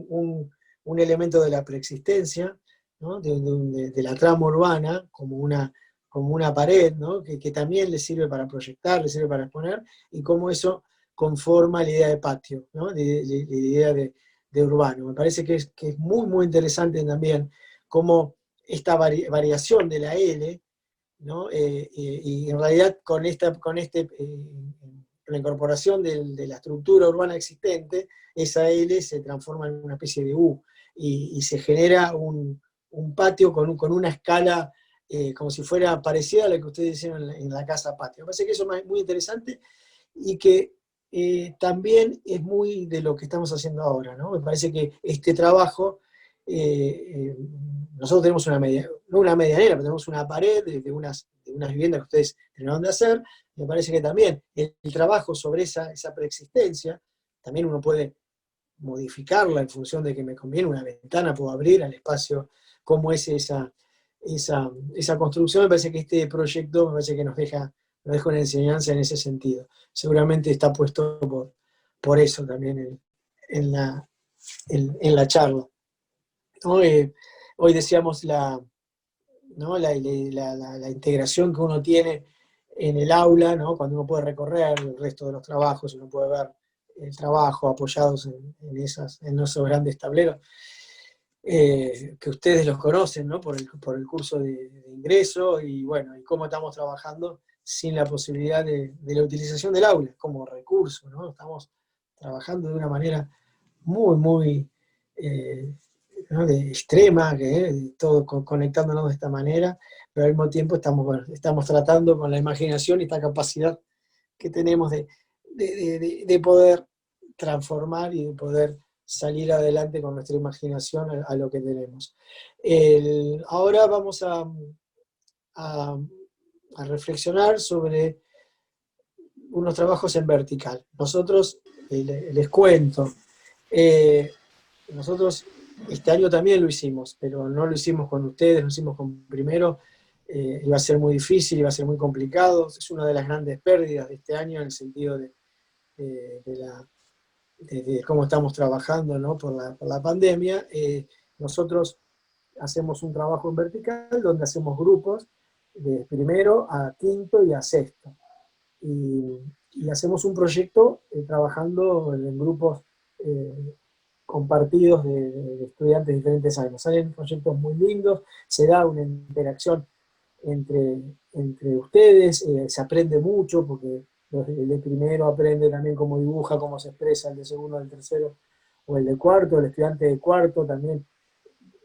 un elemento de la preexistencia, ¿no? de la trama urbana, como una pared, ¿no? que también le sirve para proyectar, le sirve para exponer, y cómo eso conforma la idea de patio, ¿no? La idea de urbano. Me parece que es muy, muy interesante también cómo esta variación de la L, ¿no? Y en realidad con la incorporación de la estructura urbana existente, esa L se transforma en una especie de U. y se genera un patio con una escala como si fuera parecida a la que ustedes hicieron en la casa patio. Me parece que eso es muy interesante y que también es muy de lo que estamos haciendo ahora, ¿no? Me parece que este trabajo, nosotros tenemos no una medianera, pero tenemos una pared de unas viviendas que ustedes terminaron de hacer. Me parece que también el trabajo sobre esa preexistencia, también uno puede modificarla en función de que me conviene una ventana, puedo abrir al espacio, cómo es esa construcción. Me parece que este proyecto me parece que nos deja una enseñanza en ese sentido. Seguramente está puesto por eso también en la charla. Hoy decíamos ¿no? La integración que uno tiene en el aula, ¿no? Cuando uno puede recorrer el resto de los trabajos, uno puede ver el trabajo apoyados en esos grandes tableros, que ustedes los conocen, ¿no? por el curso de ingreso, y bueno, y cómo estamos trabajando sin la posibilidad de la utilización del aula como recurso, ¿no? Estamos trabajando de una manera muy, muy ¿no? Extrema, todo conectándonos de esta manera, pero al mismo tiempo estamos tratando con la imaginación y esta capacidad que tenemos de poder transformar y de poder salir adelante con nuestra imaginación a lo que tenemos. Ahora vamos a, a reflexionar sobre unos trabajos en vertical. Nosotros, les cuento, nosotros este año también lo hicimos, pero no lo hicimos con ustedes, lo hicimos con primero. Iba a ser muy difícil, iba a ser muy complicado. Es una de las grandes pérdidas de este año en el sentido de cómo estamos trabajando, ¿no? por la pandemia. Nosotros hacemos un trabajo en vertical donde hacemos grupos de primero a quinto y a sexto. Y hacemos un proyecto trabajando en grupos compartidos de estudiantes de diferentes años. Salen proyectos muy lindos, se da una interacción entre ustedes, se aprende mucho porque el de primero aprende también cómo dibuja, cómo se expresa, el de segundo, el tercero o el de cuarto. El estudiante de cuarto también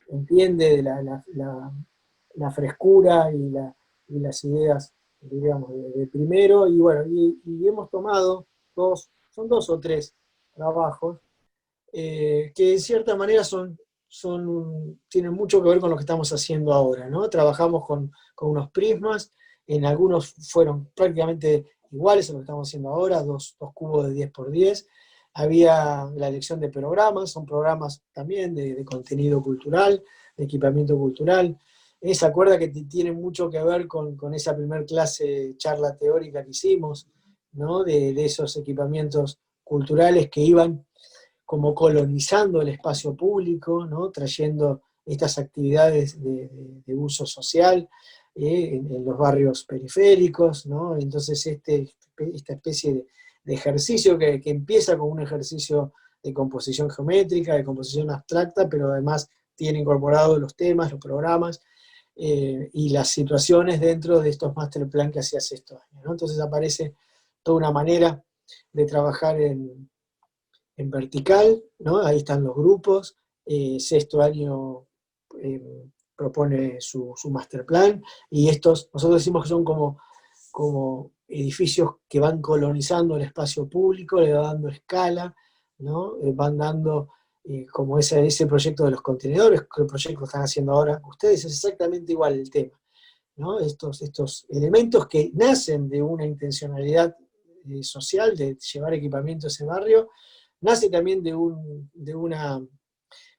entiende la frescura y las ideas, digamos, de primero. Y bueno, y hemos tomado son dos o tres trabajos que en cierta manera tienen mucho que ver con lo que estamos haciendo ahora, ¿no? Trabajamos con unos prismas, en algunos fueron prácticamente iguales a lo que estamos haciendo ahora, dos cubos de 10 por 10. Había la elección de programas, son programas también de contenido cultural, de equipamiento cultural. ¿Se acuerda que tiene mucho que ver con esa primer clase, charla teórica que hicimos, ¿no? De esos equipamientos culturales que iban como colonizando el espacio público, ¿no? Trayendo estas actividades de uso social en los barrios periféricos, ¿no? Entonces esta especie de ejercicio que empieza con un ejercicio de composición geométrica, de composición abstracta, pero además tiene incorporados los temas, los programas y las situaciones dentro de estos master plan que hacía estos años, ¿no? Entonces aparece toda una manera de trabajar en vertical, ¿no? Ahí están los grupos. Sexto año propone su master plan, y nosotros decimos que son como edificios que van colonizando el espacio público, le va dando escala, ¿no? Van dando como ese proyecto de los contenedores, que el proyecto que están haciendo ahora ustedes, es exactamente igual el tema, ¿no? Estos elementos que nacen de una intencionalidad social, de llevar equipamiento a ese barrio, nace también de una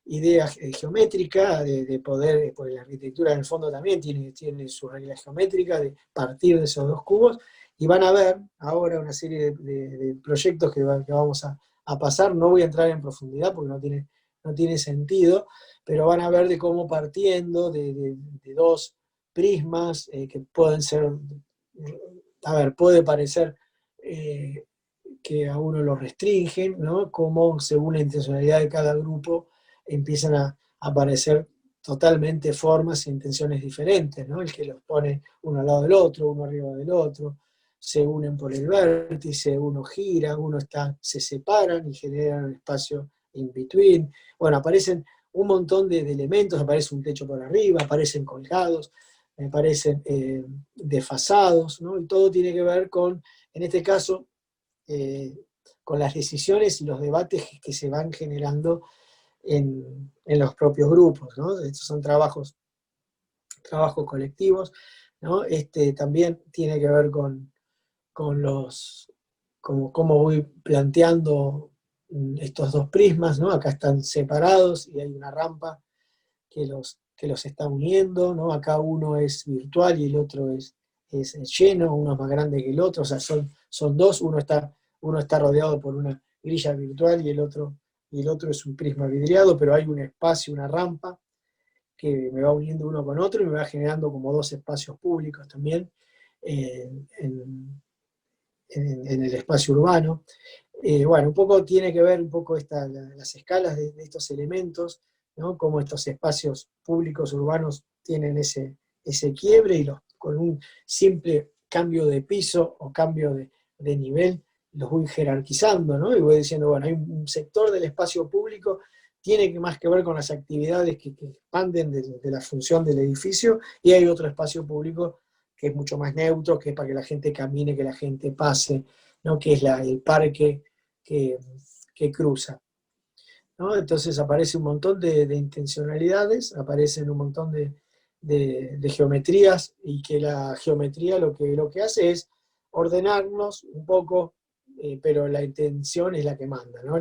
idea geométrica, de poder, porque la arquitectura en el fondo también tiene su regla geométrica, de partir de esos dos cubos. Y van a ver ahora una serie de proyectos que vamos a pasar. No voy a entrar en profundidad porque no tiene sentido, pero van a ver de cómo partiendo de dos prismas que pueden ser, a ver, puede parecer que a uno lo restringen, ¿no? Como según la intencionalidad de cada grupo empiezan a aparecer totalmente formas e intenciones diferentes, ¿no? El que los pone uno al lado del otro, uno arriba del otro, se unen por el vértice, uno gira, se separan y generan un espacio in between. Bueno, aparecen un montón de elementos, aparece un techo por arriba, aparecen colgados, aparecen desfasados, ¿no? Y todo tiene que ver con, en este caso, eh, con las decisiones y los debates que se van generando en los propios grupos, ¿no? Estos son trabajos colectivos, ¿no? También tiene que ver con cómo voy planteando estos dos prismas, ¿no? Acá están separados y hay una rampa que los está uniendo, ¿no? Acá uno es virtual y el otro es lleno, uno es más grande que el otro, o sea, son dos, uno está rodeado por una grilla virtual y el otro es un prisma vidriado, pero hay un espacio, una rampa que me va uniendo uno con otro y me va generando como dos espacios públicos también en, en el espacio urbano. Bueno, un poco tiene que ver un poco las escalas de estos elementos, ¿no? Cómo estos espacios públicos urbanos tienen ese quiebre y con un simple cambio de piso o cambio de nivel los voy jerarquizando, ¿no? Y voy diciendo, bueno, hay un sector del espacio público tiene más que ver con las actividades que expanden de la función del edificio, y hay otro espacio público que es mucho más neutro, que es para que la gente camine, que la gente pase, ¿no? Que es el parque que, que cruza, ¿no? Entonces aparece un montón de intencionalidades, aparecen un montón de geometrías, y que la geometría lo que hace es ordenarnos un poco, pero la intención es la que manda, ¿no?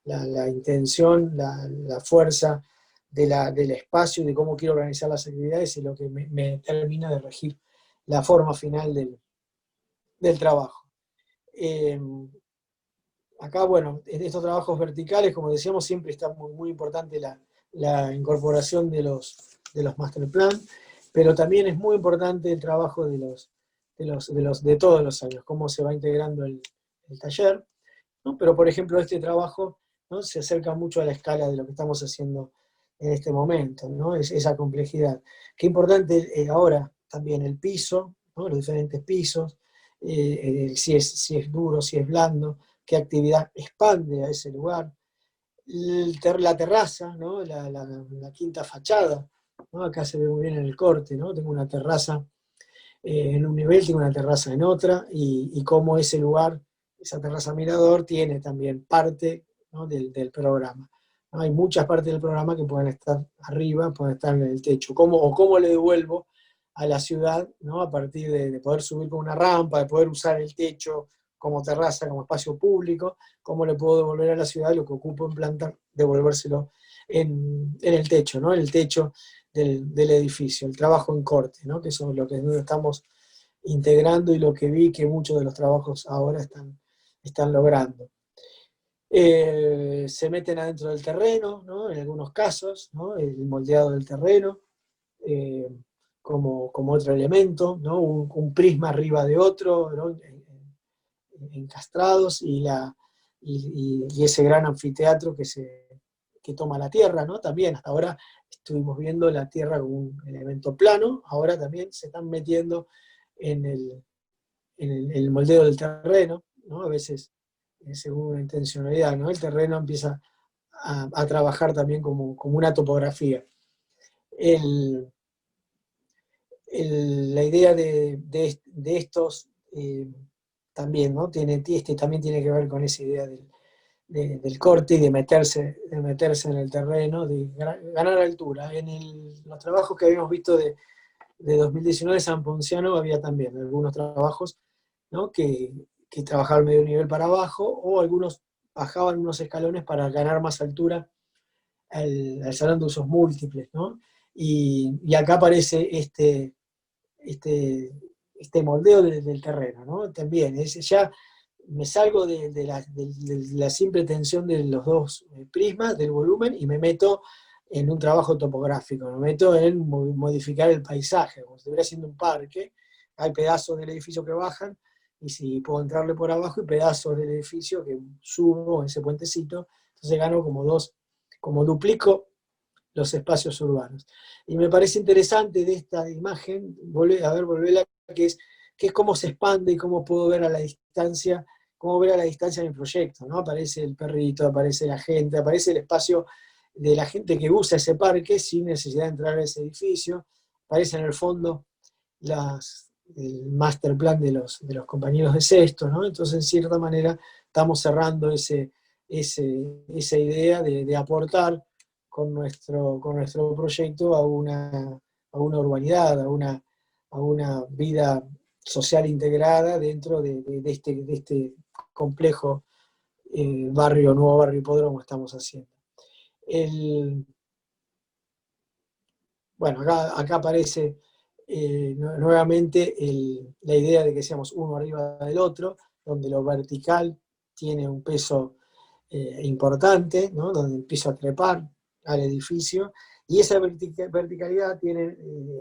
La intención, la fuerza del espacio y de cómo quiero organizar las actividades es lo que me termina de regir la forma final del trabajo. Eh, Acá, bueno, en estos trabajos verticales, como decíamos, siempre está muy, muy importante la incorporación de los master plan, pero también es muy importante el trabajo de todos los años, cómo se va integrando el taller, ¿no? Pero, por ejemplo, este trabajo, ¿no? Se acerca mucho a la escala de lo que estamos haciendo en este momento, ¿no? Esa complejidad. Qué importante ahora también el piso, ¿no? Los diferentes pisos, si es duro, si es blando, qué actividad expande a ese lugar. La terraza, ¿no? La quinta fachada, ¿no? Acá se ve muy bien en el corte, ¿no? Tengo una terraza en un nivel, tengo una terraza en otra, y cómo ese lugar, esa terraza mirador, tiene también parte, ¿no? del programa, ¿no? Hay muchas partes del programa que pueden estar arriba, pueden estar en el techo. ¿Cómo le devuelvo a la ciudad, ¿no? A partir de poder subir con una rampa, de poder usar el techo como terraza, como espacio público? ¿Cómo le puedo devolver a la ciudad lo que ocupo en planta, devolvérselo en el techo, ¿no? En el techo del edificio, el trabajo en corte, ¿no? Que son lo que estamos integrando y lo que vi que muchos de los trabajos ahora están logrando. Se meten adentro del terreno, ¿no? En algunos casos, ¿no? El moldeado del terreno, eh, como otro elemento, ¿no? Un prisma arriba de otro, ¿no? Encastrados, y ese gran anfiteatro que toma la Tierra, ¿no? También hasta ahora estuvimos viendo la Tierra como un elemento plano, ahora también se están metiendo en el moldeo del terreno, ¿no? A veces, según una intencionalidad, ¿no? El terreno empieza a trabajar también como una topografía. El, la idea de estos también, ¿no? También tiene que ver con esa idea del corte y de meterse en el terreno, de ganar altura. Los trabajos que habíamos visto de 2019 de San Ponciano había también algunos trabajos, ¿no? que trabajaban medio nivel para abajo, o algunos bajaban unos escalones para ganar más altura al salón de usos múltiples, ¿no? Y acá aparece este moldeo del terreno, ¿no? También, ya me salgo de la simple tensión de los dos prismas, del volumen, y me meto en un trabajo topográfico, me meto en modificar el paisaje, como si estuviera haciendo un parque. Hay pedazos del edificio que bajan, y si puedo entrarle por abajo, y pedazos del edificio que subo en ese puentecito, entonces gano como duplico los espacios urbanos. Y me parece interesante de esta imagen, volverla, que es cómo se expande y cómo puedo ver a la distancia, cómo ver a la distancia mi proyecto, ¿no? Aparece el perrito, aparece la gente, aparece el espacio de la gente que usa ese parque sin necesidad de entrar a ese edificio. Aparece en el fondo el master plan de los compañeros de sexto, ¿no? Entonces, en cierta manera, estamos cerrando esa idea de aportar con nuestro proyecto a una urbanidad, a una vida social integrada dentro de este complejo nuevo barrio hipódromo que estamos haciendo. Bueno, acá aparece nuevamente la idea de que seamos uno arriba del otro, donde lo vertical tiene un peso importante, ¿no? Donde empiezo a trepar al edificio, y esa verticalidad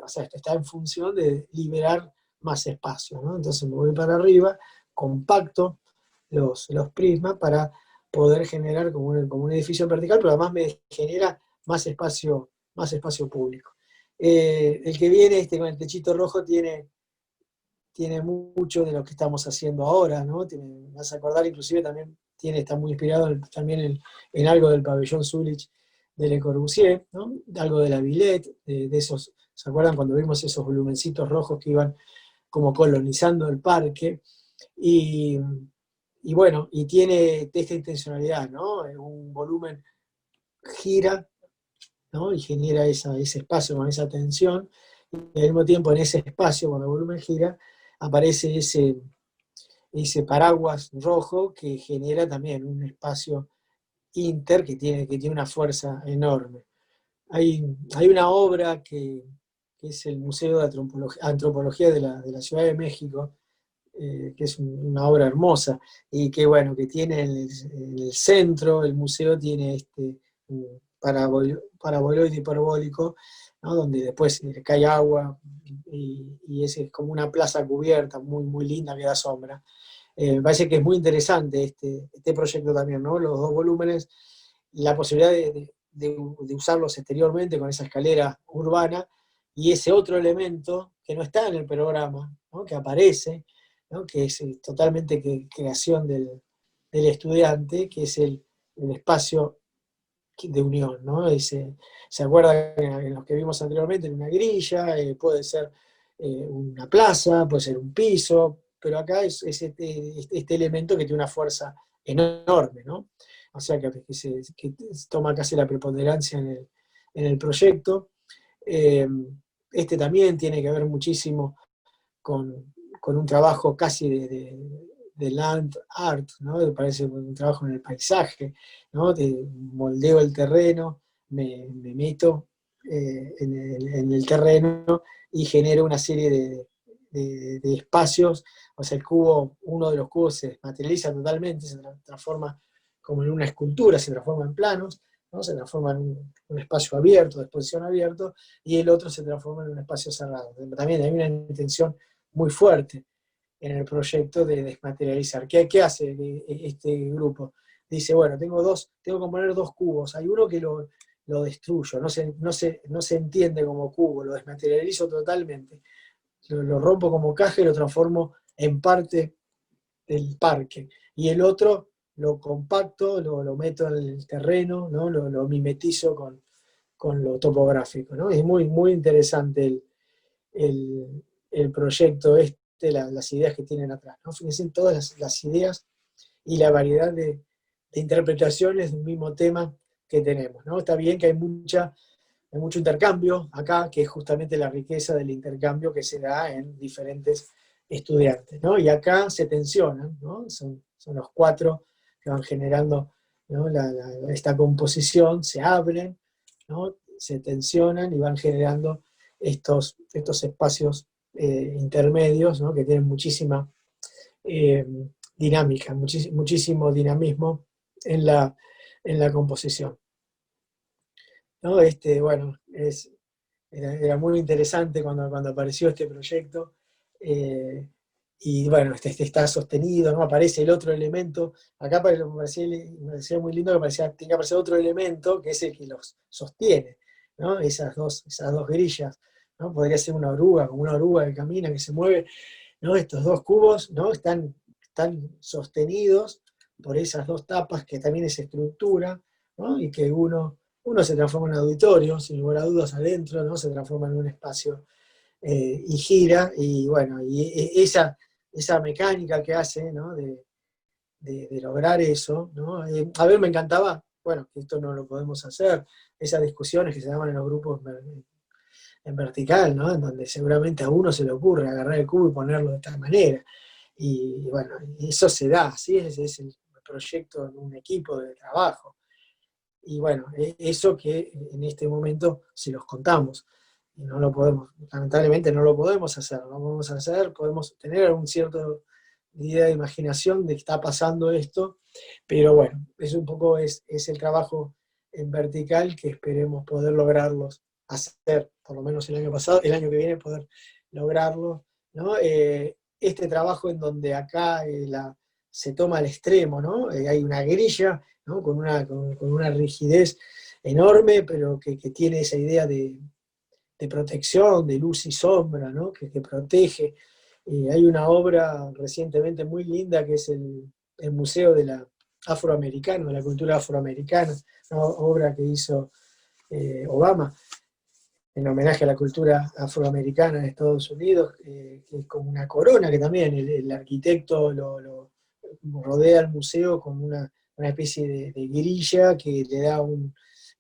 o sea, está en función de liberar más espacio, ¿no? Entonces me voy para arriba, compacto los prismas para poder generar como un edificio vertical, pero además me genera más espacio público. El que viene con el techito rojo tiene mucho de lo que estamos haciendo ahora, ¿no? Vas a acordar, inclusive también está muy inspirado también en algo del pabellón Zulich de Le Corbusier, ¿no? Algo de la Villette, de esos, ¿se acuerdan cuando vimos esos volumencitos rojos que iban como colonizando el parque? Y, y bueno, y tiene esta intencionalidad, ¿no? Un volumen gira, ¿no? Y genera ese espacio con esa tensión, y al mismo tiempo en ese espacio, cuando el volumen gira, aparece ese paraguas rojo que genera también un espacio que tiene una fuerza enorme. Hay una obra que es el Museo de Antropología de la Ciudad de México, que es una obra hermosa, y que bueno, que tiene en el centro, el museo tiene un paraboloide hiperbólico, ¿no? Donde después cae agua, y es como una plaza cubierta, muy, muy linda, que da sombra. Me parece que es muy interesante este proyecto también, ¿no? Los dos volúmenes, la posibilidad de usarlos exteriormente con esa escalera urbana, y ese otro elemento que no está en el programa, ¿no? Que aparece, ¿no? Que es totalmente creación del estudiante, que es el espacio de unión, ¿no? ¿Se acuerdan en los que vimos anteriormente? En una grilla, puede ser una plaza, puede ser un piso, pero acá es este elemento que tiene una fuerza enorme, ¿no? O sea, que toma casi la preponderancia en el proyecto. Eh, este también tiene que ver muchísimo con un trabajo casi de land art, ¿no? Me parece un trabajo en el paisaje, ¿no? Moldeo el terreno, me meto en el terreno y genero una serie de espacios. O sea, uno de los cubos se materializa totalmente, se transforma como en una escultura, se transforma en planos, ¿no? Se transforma en un espacio abierto, de exposición abierto, y el otro se transforma en un espacio cerrado. También hay una intención muy fuerte en el proyecto de desmaterializar. ¿Qué hace este grupo? Dice, bueno, tengo que poner dos cubos. Hay uno que lo destruyo, no se entiende como cubo, lo desmaterializo totalmente. Lo rompo como caja y lo transformo en parte del parque. Y el otro lo compacto, lo meto en el terreno, ¿no? Lo mimetizo con lo topográfico, ¿no? Es muy, muy interesante el proyecto las ideas que tienen atrás, ¿no? Fíjense en todas las ideas y la variedad de interpretaciones de un mismo tema que tenemos, ¿no? Está bien que hay mucho intercambio acá, que es justamente la riqueza del intercambio que se da en diferentes estudiantes, ¿no? Y acá se tensionan, ¿no? Son los cuatro que van generando, ¿no? Esta composición, se abren, ¿no? Se tensionan y van generando estos espacios intermedios, ¿no? Que tienen muchísima eh, dinámica, muchísimo dinamismo en en la composición, ¿no? Bueno, era muy interesante cuando apareció este proyecto. eh, y bueno, está sostenido, ¿no? Aparece el otro elemento. Acá me parecía muy lindo que tiene que aparecer otro elemento que es el que los sostiene, ¿no? Esas dos grillas, ¿no? Podría ser una oruga, como una oruga que camina, que se mueve, ¿no? Estos dos cubos, ¿no? Están sostenidos por esas dos tapas que también es estructura, ¿no? Y que uno uno se transforma en auditorio, sin lugar a dudas adentro, ¿no? Se transforma en un espacio y gira, y bueno, esa mecánica que hace, ¿no? De lograr eso, ¿no? A ver, me encantaba, bueno, que esto no lo podemos hacer, esas discusiones que se daban en los grupos en vertical, ¿no? En donde seguramente a uno se le ocurre agarrar el cubo y ponerlo de tal manera. Y bueno, eso se da, ¿sí? Ese es el proyecto en un equipo de trabajo. Y bueno, eso que en este momento si los contamos. Y no lo podemos, lamentablemente no lo podemos hacer, no lo podemos hacer, podemos tener un cierto idea de imaginación de que está pasando esto, pero bueno, es un poco es el trabajo en vertical que esperemos poder lograrlos hacer, por lo menos el año pasado, el año que viene poder lograrlo, ¿no? Este trabajo en donde acá se toma al extremo, ¿no? Hay una grilla, ¿no? Con una rigidez enorme, pero que tiene esa idea de protección, de luz y sombra, ¿no? Que protege. Hay una obra recientemente muy linda que es el Museo de la Afroamericana, de la cultura afroamericana, una obra que hizo Obama en homenaje a la cultura afroamericana de Estados Unidos, que es como una corona, que también el arquitecto lo rodea al museo con una especie de grilla que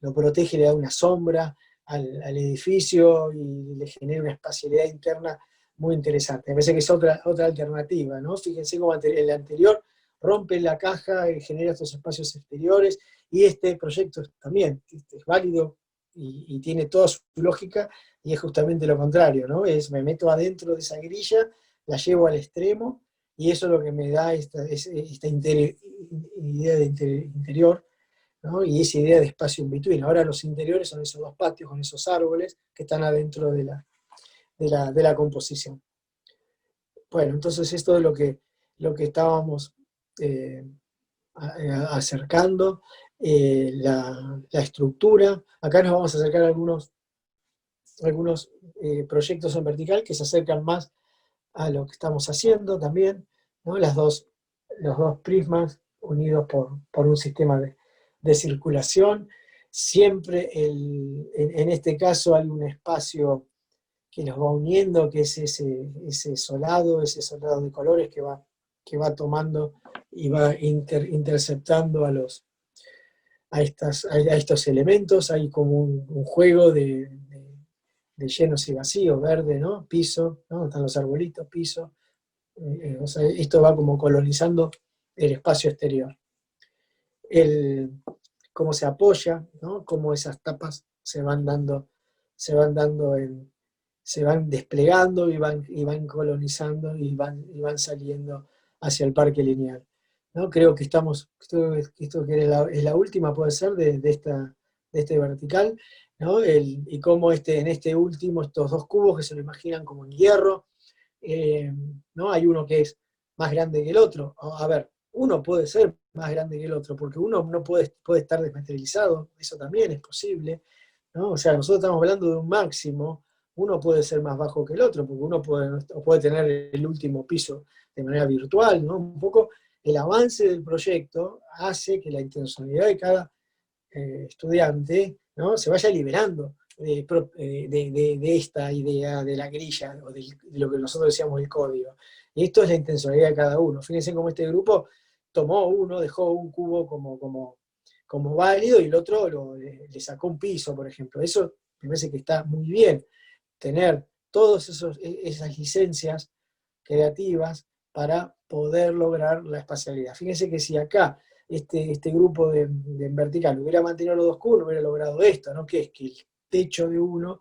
lo protege, le da una sombra al edificio y le genera una espacialidad interna muy interesante. Me parece que es otra alternativa, ¿no? Fíjense cómo el anterior rompe la caja y genera estos espacios exteriores, y este proyecto también es válido y tiene toda su lógica, y es justamente lo contrario, ¿no? Me meto adentro de esa grilla, la llevo al extremo, y eso es lo que me da esta idea de interior, ¿no? Y esa idea de espacio in between. Ahora los interiores son esos dos patios con esos árboles que están adentro de la composición. Bueno, entonces esto es lo que estábamos eh, acercando, la estructura. Acá nos vamos a acercar a algunos proyectos en vertical que se acercan más a lo que estamos haciendo también, ¿no? Los dos prismas unidos por un sistema de circulación. Siempre en este caso hay un espacio que los va uniendo, que es ese solado de colores que va tomando y va interceptando a estos elementos. Hay como un juego de llenos y vacíos, verde, ¿no? Piso, ¿no? Están los arbolitos, piso. O sea, esto va como colonizando el espacio exterior. Cómo se apoya, ¿no? Cómo esas tapas se van dando se van desplegando y van colonizando y van saliendo hacia el parque lineal, ¿no? Creo que esto que es la última, puede ser, de este vertical, ¿no? Y cómo en este último, estos dos cubos que se lo imaginan como en hierro, ¿no? Hay uno que es más grande que el otro. A ver, uno puede ser más grande que el otro, porque uno no puede estar desmaterializado, eso también es posible, ¿no? O sea, nosotros estamos hablando de un máximo, uno puede ser más bajo que el otro, porque uno puede tener el último piso de manera virtual, ¿no? Un poco el avance del proyecto hace que la intencionalidad de cada estudiante, ¿no? Se vaya liberando de esta idea de la grilla, o de lo que nosotros decíamos el código. Y esto es la intencionalidad de cada uno. Fíjense cómo este grupo dejó un cubo como válido, y el otro le sacó un piso, por ejemplo. Eso me parece que está muy bien, tener todas esas licencias creativas para poder lograr la espacialidad. Fíjense que si acá este grupo de vertical hubiera mantenido los dos cubos, hubiera logrado esto, ¿no? Que es que el techo de uno,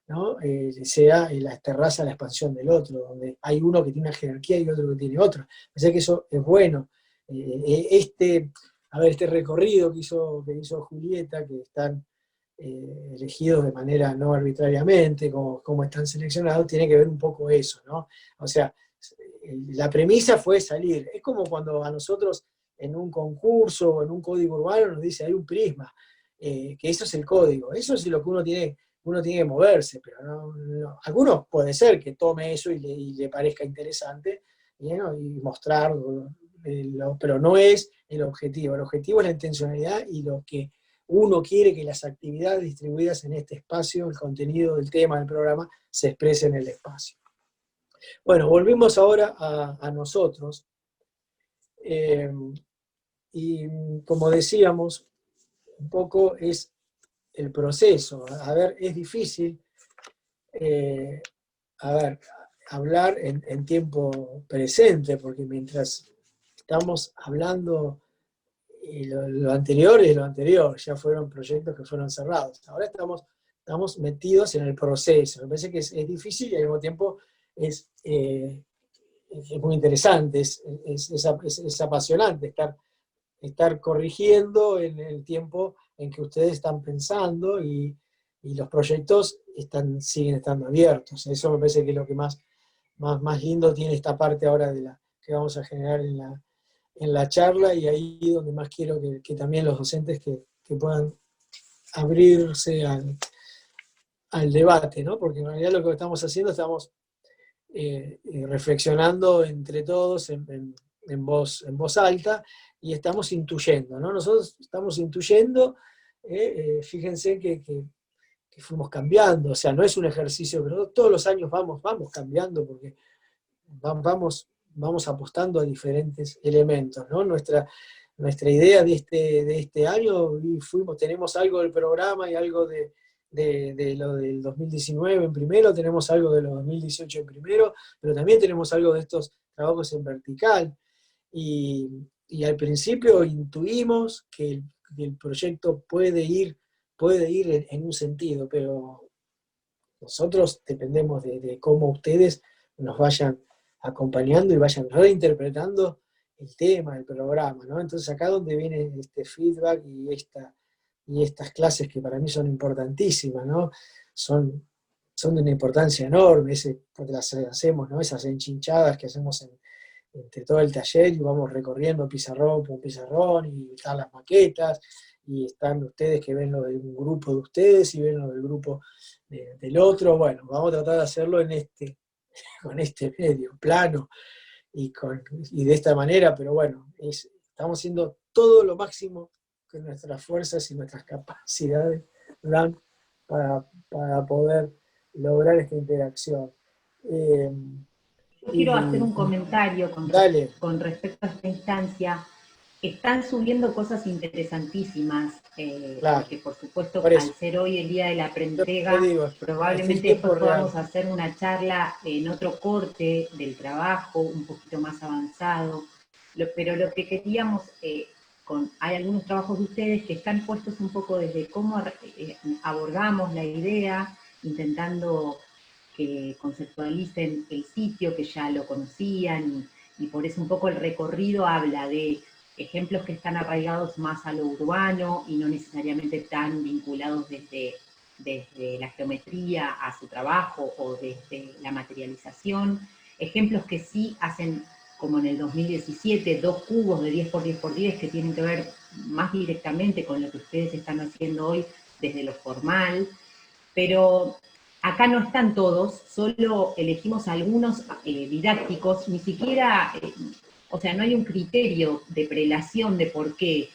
¿no? Sea la terraza, la expansión del otro, donde hay uno que tiene una jerarquía y otro que tiene otra. Pensé que eso es bueno. Este recorrido que hizo Julieta, que están elegidos de manera no arbitrariamente, como están seleccionados, tiene que ver un poco eso, ¿no? O sea, la premisa fue salir. Es como cuando a nosotros en un concurso o en un código urbano nos dice hay un prisma, que eso es el código, eso es lo que uno tiene que moverse, pero algunos puede ser que tome eso y le parezca interesante, ¿no? Y mostrar, pero no es el objetivo es la intencionalidad y lo que uno quiere que las actividades distribuidas en este espacio, el contenido del tema del programa, se exprese en el espacio. Bueno, volvemos ahora a nosotros. Y como decíamos, un poco es el proceso. A ver, es difícil, a ver, hablar en tiempo presente, porque mientras estamos hablando, lo anterior es lo anterior, ya fueron proyectos que fueron cerrados. Ahora estamos metidos en el proceso. Me parece que es difícil y al mismo tiempo es muy interesante, es apasionante estar corrigiendo en el tiempo en que ustedes están pensando y los proyectos siguen estando abiertos. Eso me parece que es lo que más lindo tiene esta parte ahora que vamos a generar en la charla, y ahí donde más quiero que también los docentes que puedan abrirse al debate, ¿no? Porque en realidad lo que estamos haciendo, estamos reflexionando entre todos en voz alta, y estamos intuyendo, ¿no? Nosotros estamos intuyendo, fíjense que fuimos cambiando, o sea, no es un ejercicio, pero todos los años vamos cambiando, porque vamos apostando a diferentes elementos, ¿no? Nuestra idea de este año, tenemos algo del programa y algo de lo del 2019 en primero, tenemos algo de los 2018 en primero, pero también tenemos algo de estos trabajos en vertical. Y al principio intuimos que el proyecto puede ir en un sentido, pero nosotros dependemos de cómo ustedes nos vayan acompañando y vayan reinterpretando el tema, el programa, ¿no? Entonces acá donde viene este feedback y estas clases que para mí son importantísimas, ¿no? Son de una importancia enorme, porque las hacemos, ¿no? Esas enchinchadas que hacemos entre todo el taller, y vamos recorriendo pizarrón por pizarrón, y están las maquetas, y están ustedes que ven lo de un grupo de ustedes y ven lo del grupo del otro. Bueno, vamos a tratar de hacerlo con este medio plano y de esta manera, pero bueno, estamos haciendo todo lo máximo que nuestras fuerzas y nuestras capacidades dan para poder lograr esta interacción. Eh, Yo quiero hacer y un comentario dale, con respecto a esta instancia. Están subiendo cosas interesantísimas, claro, porque por supuesto, por al eso. ser hoy el día de la Yo te preentrega, digo, es el probablemente tiempo después real. podamos hacer una charla en otro corte del trabajo, un poquito más avanzado. Pero lo que queríamos, hay algunos trabajos de ustedes que están puestos un poco desde cómo abordamos la idea, intentando que conceptualicen el sitio, que ya lo conocían, y por eso un poco el recorrido habla de ejemplos que están arraigados más a lo urbano y no necesariamente tan vinculados desde la geometría a su trabajo o desde la materialización. Ejemplos que sí hacen, como en el 2017, 2 cubos de 10 por 10 por 10 que tienen que ver más directamente con lo que ustedes están haciendo hoy desde lo formal, pero acá no están todos, solo elegimos algunos didácticos, ni siquiera, o sea, no hay un criterio de prelación de por qué.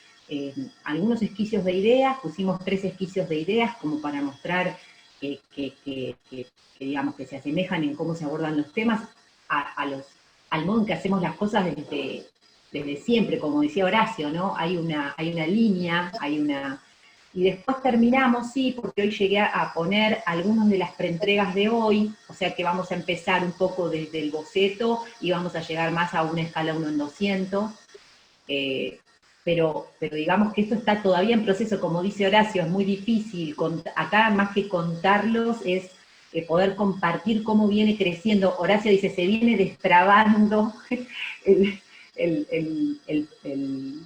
Algunos esquicios de ideas, pusimos 3 esquicios de ideas como para mostrar digamos, que se asemejan en cómo se abordan los temas al modo en que hacemos las cosas desde siempre, como decía Horacio, ¿no? Hay una línea, y después terminamos, sí, porque hoy llegué a poner algunas de las preentregas de hoy, o sea que vamos a empezar un poco desde el boceto y vamos a llegar más a una escala 1 en 200, pero digamos que esto está todavía en proceso, como dice Horacio, es muy difícil, acá más que contarlos es poder compartir cómo viene creciendo. Horacio dice, se viene destrabando el,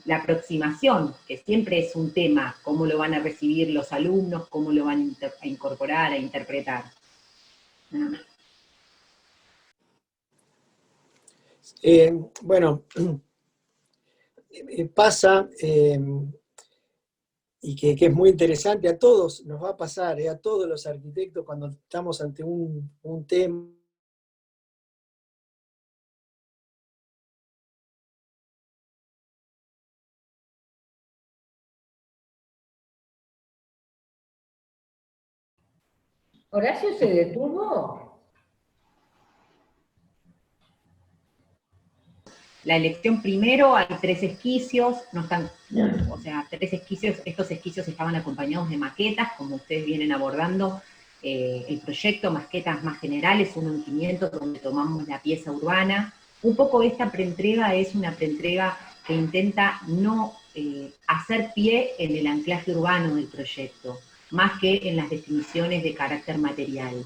la aproximación, que siempre es un tema, cómo lo van a recibir los alumnos, cómo lo van a incorporar, a interpretar. Bueno, pasa, y que es muy interesante, a todos nos va a pasar, a todos los arquitectos, cuando estamos ante un tema ¿Horacio se detuvo? La elección primero, hay 3 esquicios, no están, o sea, 3 esquicios, estos esquicios estaban acompañados de maquetas, como ustedes vienen abordando el proyecto, maquetas más generales, 1 en 500, donde tomamos la pieza urbana. Un poco esta preentrega es una preentrega que intenta no hacer pie en el anclaje urbano del proyecto, más que en las definiciones de carácter material.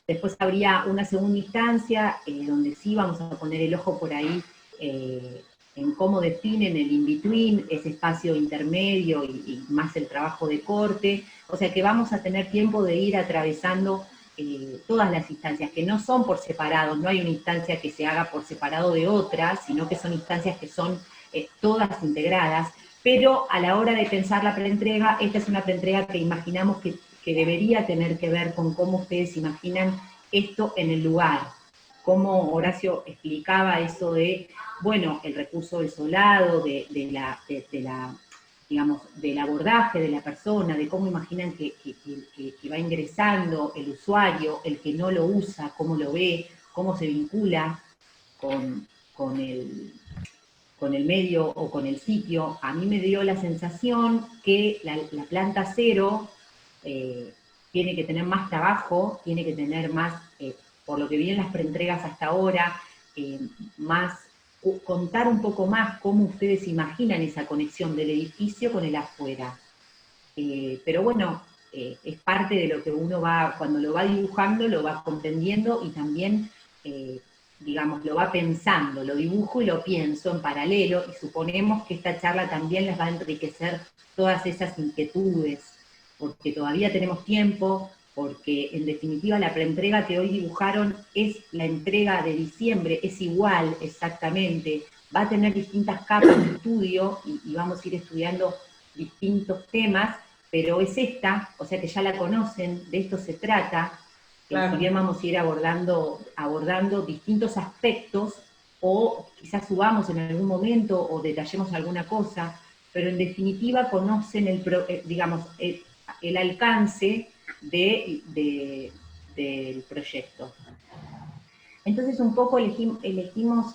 Después habría una segunda instancia, donde sí vamos a poner el ojo por ahí en cómo definen el in-between, ese espacio intermedio y más el trabajo de corte. O sea que vamos a tener tiempo de ir atravesando todas las instancias, que no son por separado, no hay una instancia que se haga por separado de otra, sino que son instancias que son todas integradas, pero a la hora de pensar la preentrega, esta es una preentrega que imaginamos que debería tener que ver con cómo ustedes imaginan esto en el lugar, cómo Horacio explicaba eso de, bueno, el recurso del solado, digamos, del abordaje de la persona, de cómo imaginan que va ingresando el usuario, el que no lo usa, cómo lo ve, cómo se vincula con, con el, con el medio o con el sitio. A mí me dio la sensación que la planta cero tiene que tener más trabajo, tiene que tener más, por lo que vienen las preentregas hasta ahora, más, contar un poco más cómo ustedes imaginan esa conexión del edificio con el afuera. Pero bueno, es parte de lo que uno va, cuando lo va dibujando, lo va comprendiendo y también, digamos, lo va pensando, lo dibujo y lo pienso en paralelo, y suponemos que esta charla también les va a enriquecer todas esas inquietudes, porque todavía tenemos tiempo, porque en definitiva la preentrega que hoy dibujaron es la entrega de diciembre, es igual exactamente, va a tener distintas capas de estudio y vamos a ir estudiando distintos temas, pero es esta, o sea que ya la conocen, de esto se trata, Claro. si bien vamos a ir abordando distintos aspectos, o quizás subamos en algún momento, o detallemos alguna cosa, pero en definitiva conocen digamos, el alcance del proyecto. Entonces un poco elegimos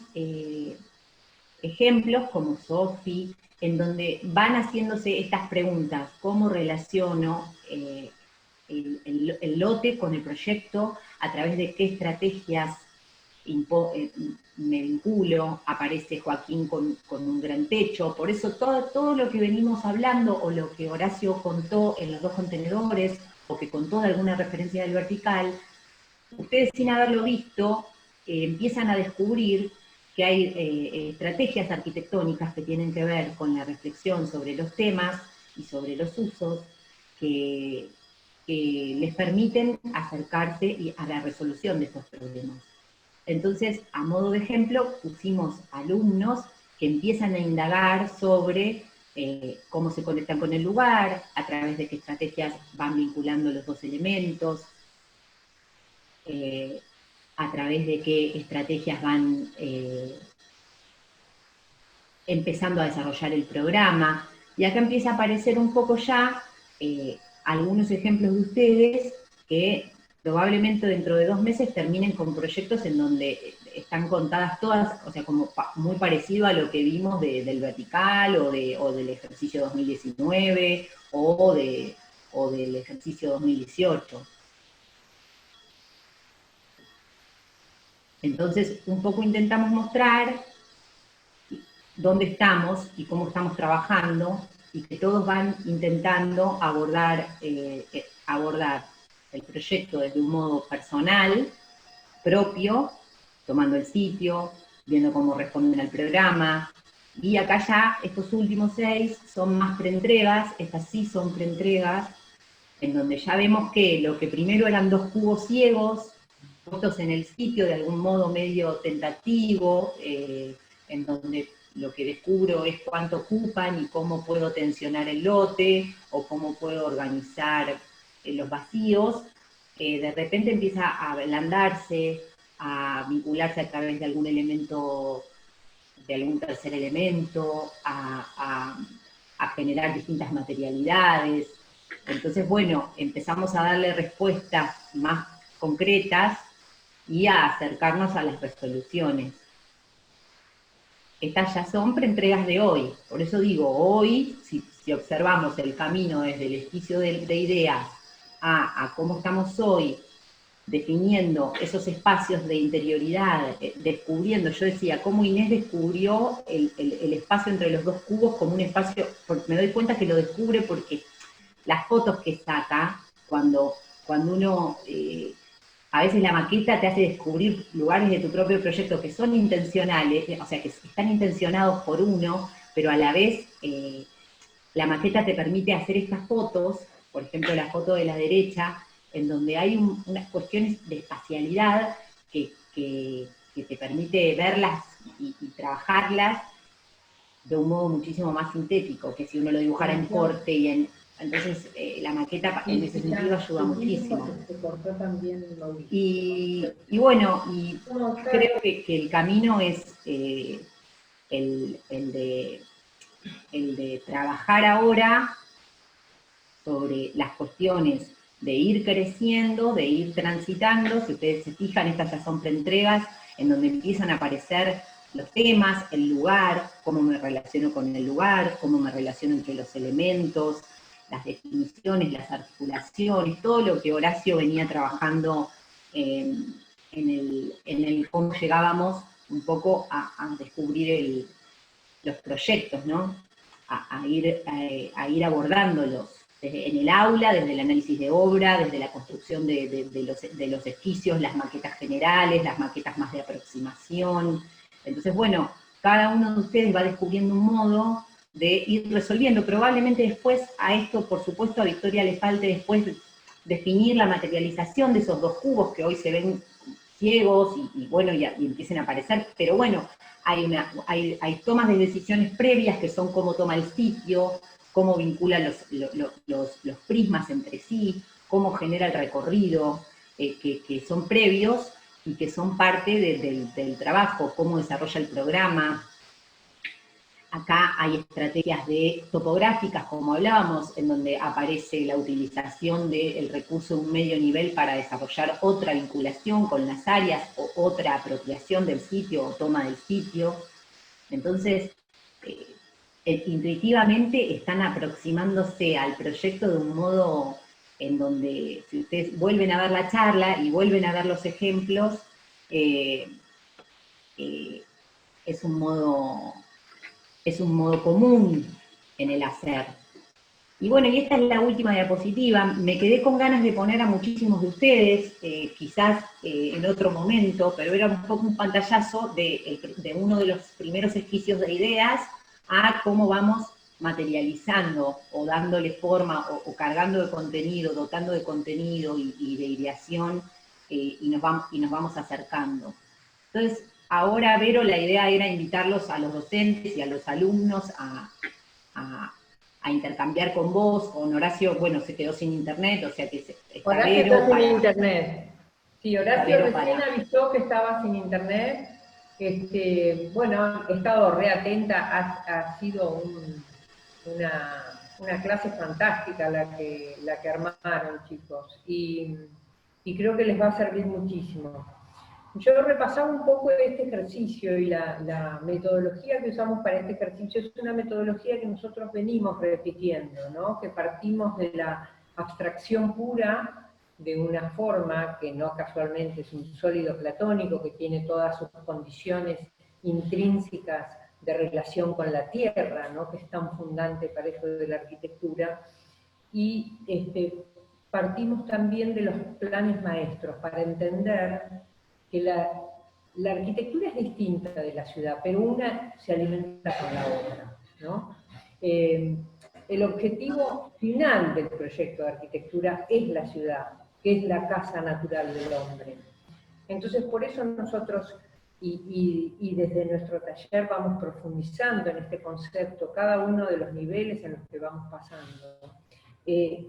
ejemplos como Sofi, en donde van haciéndose estas preguntas: ¿cómo relaciono el lote con el proyecto? ¿A través de qué estrategias me vinculo? Aparece Joaquín con un gran techo. Por eso todo lo que venimos hablando, o lo que Horacio contó en los 2 contenedores, o que contó de alguna referencia del vertical, ustedes sin haberlo visto, empiezan a descubrir que hay estrategias arquitectónicas que tienen que ver con la reflexión sobre los temas y sobre los usos, que les permiten acercarse a la resolución de estos problemas. Entonces, a modo de ejemplo, pusimos alumnos que empiezan a indagar sobre cómo se conectan con el lugar, a través de qué estrategias van vinculando los 2 elementos, a través de qué estrategias van empezando a desarrollar el programa. Y acá empieza a aparecer un poco ya algunos ejemplos de ustedes que probablemente dentro de 2 meses terminen con proyectos en donde están contadas todas, o sea, como muy parecido a lo que vimos del vertical, o del ejercicio 2019, o del ejercicio 2018. Entonces, un poco intentamos mostrar dónde estamos y cómo estamos trabajando, y que todos van intentando abordar el proyecto desde un modo personal, propio, tomando el sitio, viendo cómo responden al programa. Y acá ya estos últimos 6 son más preentregas, estas sí son preentregas, en donde ya vemos que lo que primero eran 2 cubos ciegos, puestos en el sitio de algún modo medio tentativo, en donde lo que descubro es cuánto ocupan y cómo puedo tensionar el lote, o cómo puedo organizar los vacíos, de repente empieza a ablandarse, a vincularse a través de algún elemento, de algún tercer elemento, a generar distintas materialidades, Entonces, bueno, empezamos a darle respuestas más concretas y a acercarnos a las resoluciones. Estas ya son preentregas de hoy. Por eso digo, hoy, si observamos el camino desde el esquicio de ideas a cómo estamos hoy, definiendo esos espacios de interioridad, descubriendo, yo decía, cómo Inés descubrió el espacio entre los dos cubos como un espacio, me doy cuenta que lo descubre porque las fotos que saca, cuando uno, a veces la maqueta te hace descubrir lugares de tu propio proyecto que son intencionales, o sea, que están intencionados por uno, pero a la vez la maqueta te permite hacer estas fotos, por ejemplo la foto de la derecha, en donde hay unas cuestiones de espacialidad que te permite verlas y trabajarlas de un modo muchísimo más sintético que si uno lo dibujara en corte y en... Entonces la maqueta en ese sentido ayuda muchísimo. Y bueno, y creo que el camino es el de trabajar ahora sobre las cuestiones de ir creciendo, de ir transitando. Si ustedes se fijan, estas ya son preentregas en donde empiezan a aparecer los temas, el lugar, cómo me relaciono con el lugar, cómo me relaciono entre los elementos, las definiciones, las articulaciones, todo lo que Horacio venía trabajando en el cómo llegábamos un poco a descubrir los proyectos, ¿no? A ir abordándolos en el aula, desde el análisis de obra, desde la construcción de los esquicios, las maquetas generales, las maquetas más de aproximación. Entonces, bueno, cada uno de ustedes va descubriendo un modo de ir resolviendo. Probablemente después a esto, por supuesto, a Victoria le falte después definir la materialización de esos dos cubos que hoy se ven ciegos y bueno, y empiecen a aparecer, pero bueno, hay tomas de decisiones previas que son cómo toma el sitio, cómo vincula los prismas entre sí, cómo genera el recorrido, que son previos y que son parte del trabajo, cómo desarrolla el programa. Acá hay estrategias topográficas, como hablábamos, en donde aparece la utilización del recurso de un medio nivel para desarrollar otra vinculación con las áreas o otra apropiación del sitio o toma del sitio. Entonces, intuitivamente están aproximándose al proyecto de un modo en donde, si ustedes vuelven a ver la charla y vuelven a ver los ejemplos, es un modo común en el hacer. Y bueno, y esta es la última diapositiva. Me quedé con ganas de poner a muchísimos de ustedes, quizás en otro momento, pero era un poco un pantallazo de uno de los primeros esquicios de ideas a cómo vamos materializando o dándole forma o cargando de contenido, dotando de contenido y de ideación, y nos vamos acercando. Entonces, ahora, Vero, la idea era invitarlos a los docentes y a los alumnos a intercambiar con vos. Con Horacio, bueno, se quedó sin internet, o sea que está Horacio Vero está sin internet. Sí, Horacio recién avisó que estaba sin internet. Bueno, he estado reatenta, ha sido una clase fantástica la que armaron, chicos, y creo que les va a servir muchísimo. Yo repasaba un poco este ejercicio y la metodología que usamos para este ejercicio es una metodología que nosotros venimos repitiendo, ¿no? Que partimos de la abstracción pura de una forma que no casualmente es un sólido platónico, que tiene todas sus condiciones intrínsecas de relación con la tierra, ¿no? Que es tan fundante para eso de la arquitectura, y partimos también de los planes maestros para entender que la arquitectura es distinta de la ciudad, pero una se alimenta con la otra, ¿no? El objetivo final del proyecto de arquitectura es la ciudad, que es la casa natural del hombre. Entonces, por eso nosotros, y desde nuestro taller vamos profundizando en este concepto, cada uno de los niveles en los que vamos pasando. Que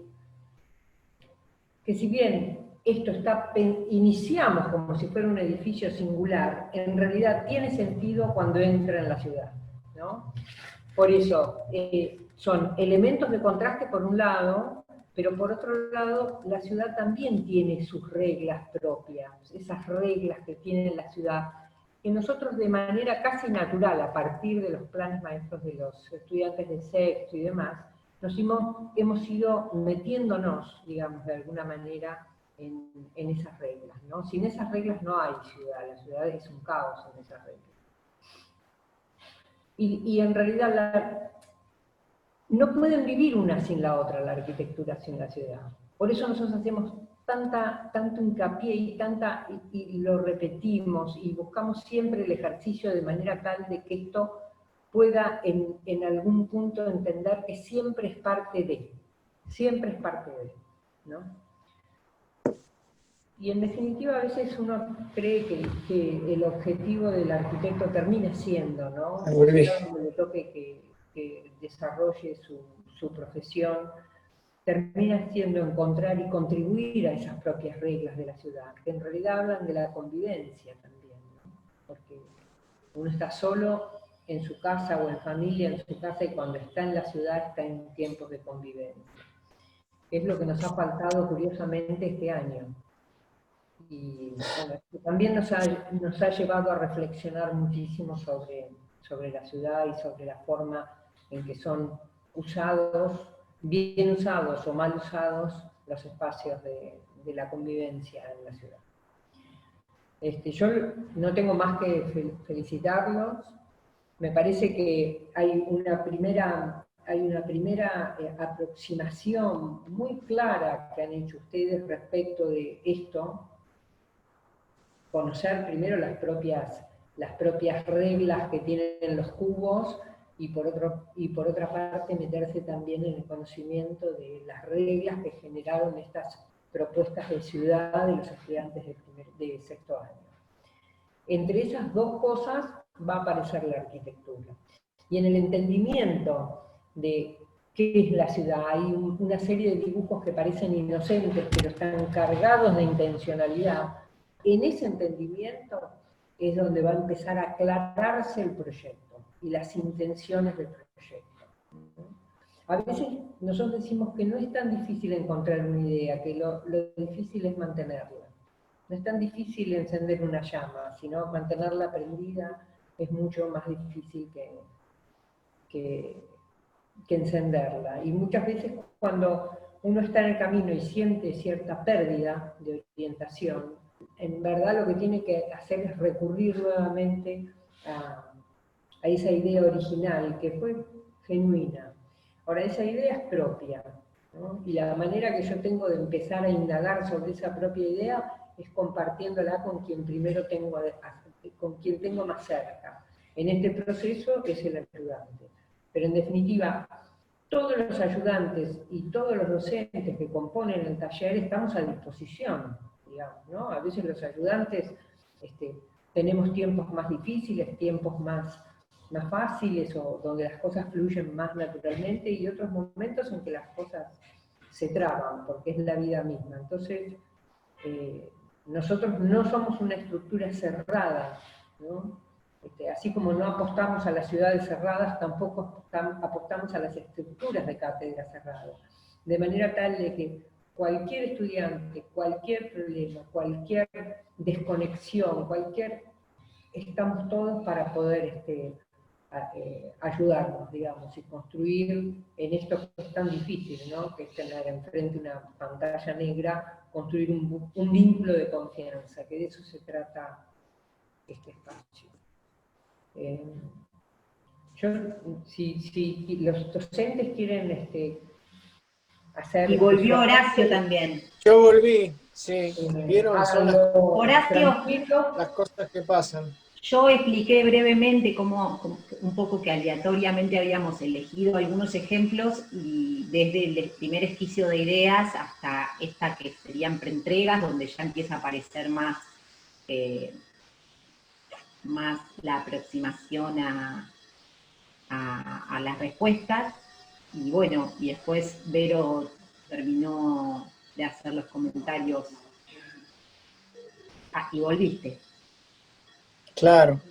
si bien esto iniciamos como si fuera un edificio singular, en realidad tiene sentido cuando entra en la ciudad, ¿no? Por eso, son elementos de contraste por un lado, Pero por otro lado, la ciudad también tiene sus reglas propias, esas reglas que tiene la ciudad, que nosotros de manera casi natural, a partir de los planes maestros de los estudiantes de sexto y demás, hemos ido metiéndonos, digamos, de alguna manera en esas reglas, ¿no? Sin esas reglas no hay ciudad, la ciudad es un caos en esas reglas. Y en realidad no pueden vivir una sin la otra, la arquitectura sin la ciudad. Por eso nosotros hacemos tanto hincapié y lo repetimos y buscamos siempre el ejercicio de manera tal de que esto pueda en algún punto entender que siempre es parte de, ¿no? Y en definitiva a veces uno cree que el objetivo del arquitecto termina siendo, ¿no? Donde le toque que desarrolle su profesión, termina siendo encontrar y contribuir a esas propias reglas de la ciudad, que en realidad hablan de la convivencia también, ¿no? Porque uno está solo en su casa o en familia en su casa, y cuando está en la ciudad está en tiempos de convivencia. Es lo que nos ha faltado curiosamente este año. Y bueno, también nos ha llevado a reflexionar muchísimo sobre la ciudad y sobre la forma en que son usados, bien usados o mal usados, los espacios de la convivencia en la ciudad. Yo no tengo más que felicitarlos. Me parece que hay una primera aproximación muy clara que han hecho ustedes respecto de esto. Conocer primero las propias reglas que tienen los cubos, y por otra parte meterse también en el conocimiento de las reglas que generaron estas propuestas de ciudad de los estudiantes de sexto año. Entre esas dos cosas va a aparecer la arquitectura. Y en el entendimiento de qué es la ciudad, hay una serie de dibujos que parecen inocentes, pero están cargados de intencionalidad. En ese entendimiento es donde va a empezar a aclararse el proyecto y las intenciones del proyecto. A veces nosotros decimos que no es tan difícil encontrar una idea, que lo difícil es mantenerla. No es tan difícil encender una llama, sino mantenerla prendida es mucho más difícil que encenderla. Y muchas veces cuando uno está en el camino y siente cierta pérdida de orientación, en verdad lo que tiene que hacer es recurrir nuevamente a esa idea original que fue genuina. Ahora, esa idea es propia, ¿no? Y la manera que yo tengo de empezar a indagar sobre esa propia idea es compartiéndola con quien tengo más cerca. En este proceso es el ayudante. Pero en definitiva, todos los ayudantes y todos los docentes que componen el taller estamos a disposición, digamos, ¿no? A veces los ayudantes tenemos tiempos más difíciles, tiempos más fáciles, o donde las cosas fluyen más naturalmente, y otros momentos en que las cosas se traban, porque es la vida misma. Entonces, nosotros no somos una estructura cerrada, ¿no? Así como no apostamos a las ciudades cerradas, tampoco apostamos a las estructuras de cátedra cerradas. De manera tal de que cualquier estudiante, cualquier problema, cualquier desconexión, estamos todos para poder ayudarnos, digamos, y construir en esto que es tan difícil, ¿no? Que es tener enfrente una pantalla negra, construir un vínculo de confianza, que de eso se trata este espacio. Si los docentes quieren hacer... Y volvió Horacio también. Yo volví, sí. ¿Vieron? Son Horacio, las cosas que pasan. Yo expliqué brevemente cómo un poco que aleatoriamente habíamos elegido algunos ejemplos, y desde el primer esquicio de ideas hasta esta que serían preentregas, donde ya empieza a aparecer más la aproximación a las respuestas. Y bueno, y después Vero terminó de hacer los comentarios. Y volviste. Claro.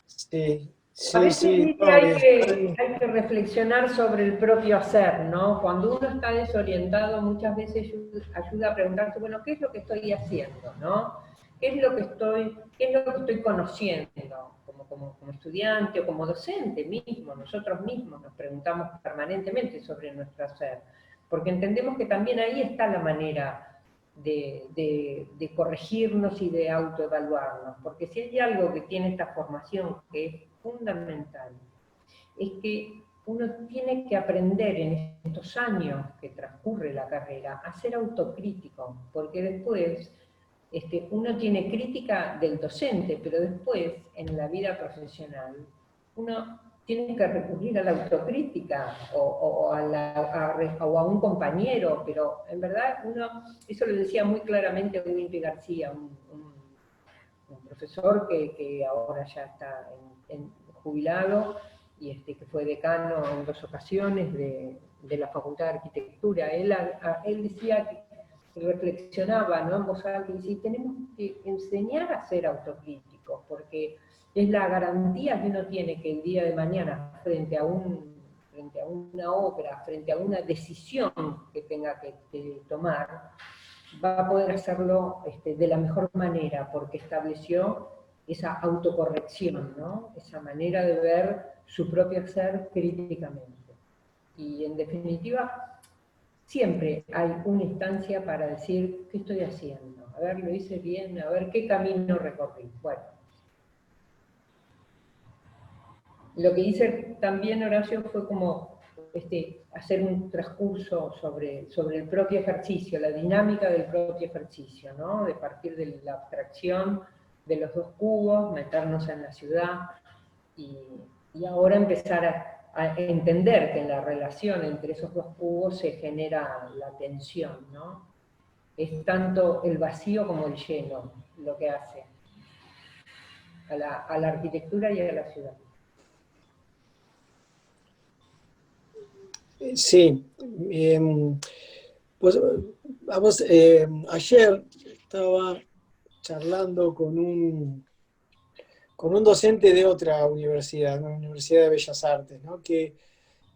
Sí, A Sí, veces, sí, viste, no, hay que reflexionar sobre el propio hacer, ¿no? Cuando uno está desorientado, muchas veces ayuda a preguntarse, bueno, ¿qué es lo que estoy haciendo, no? Qué es lo que estoy conociendo? Como estudiante o como docente mismo, nosotros mismos nos preguntamos permanentemente sobre nuestro hacer, porque entendemos que también ahí está la manera de corregirnos y de autoevaluarnos, porque si hay algo que tiene esta formación que es fundamental, es que uno tiene que aprender en estos años que transcurre la carrera a ser autocrítico, porque después uno tiene crítica del docente, pero después en la vida profesional uno tiene que recurrir a la autocrítica o a un compañero, pero en verdad eso lo decía muy claramente Willy García, un profesor que ahora ya está jubilado y que fue decano en 2 ocasiones de la Facultad de Arquitectura. Él decía que reflexionaba, ¿no?, en voz alta, y decía, tenemos que enseñar a ser autocríticos, porque es la garantía que uno tiene que el día de mañana, frente a una obra, frente a una decisión que tenga que tomar, va a poder hacerlo de la mejor manera, porque estableció esa autocorrección, ¿no? Esa manera de ver su propio ser críticamente. Y en definitiva, siempre hay una instancia para decir, ¿qué estoy haciendo? A ver, lo hice bien, a ver, ¿qué camino recorrí? Bueno. Lo que hice también, Horacio, fue como hacer un transcurso sobre el propio ejercicio, la dinámica del propio ejercicio, ¿no? De partir de la abstracción de los 2 cubos, meternos en la ciudad y ahora empezar a entender que en la relación entre esos 2 cubos se genera la tensión, ¿no? Es tanto el vacío como el lleno lo que hace a la arquitectura y a la ciudad. sí. Pues vamos, ayer estaba charlando con un docente de otra universidad, una Universidad de Bellas Artes, ¿no?, que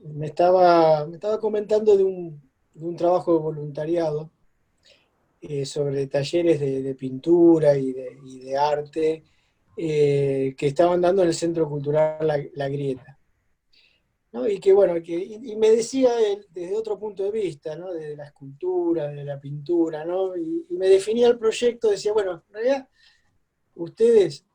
me estaba comentando de un trabajo de voluntariado sobre talleres de pintura y de arte que estaban dando en el Centro Cultural La Grieta. ¿No? Y que bueno, y me decía él desde otro punto de vista, ¿no?, de la escultura, de la pintura, ¿no? Y me definía el proyecto, decía, bueno, en realidad ustedes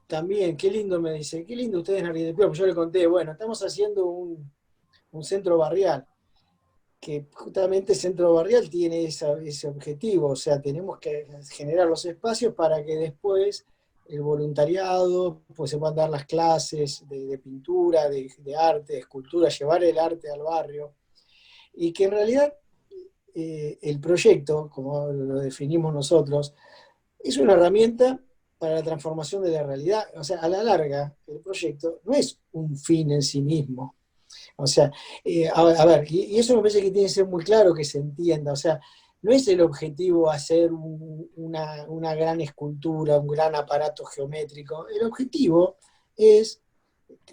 también, qué lindo, me dice, qué lindo ustedes en arquitectura, pues yo le conté, bueno, estamos haciendo un centro barrial, que justamente el centro barrial tiene ese objetivo, o sea, tenemos que generar los espacios para que después el voluntariado, pues se puedan dar las clases de pintura, de arte, de escultura, llevar el arte al barrio, y que en realidad el proyecto, como lo definimos nosotros, es una herramienta para la transformación de la realidad. O sea, a la larga, el proyecto no es un fin en sí mismo. O sea, a ver, y eso me parece que tiene que ser muy claro que se entienda. O sea, no es el objetivo hacer una gran escultura, un gran aparato geométrico. El objetivo es,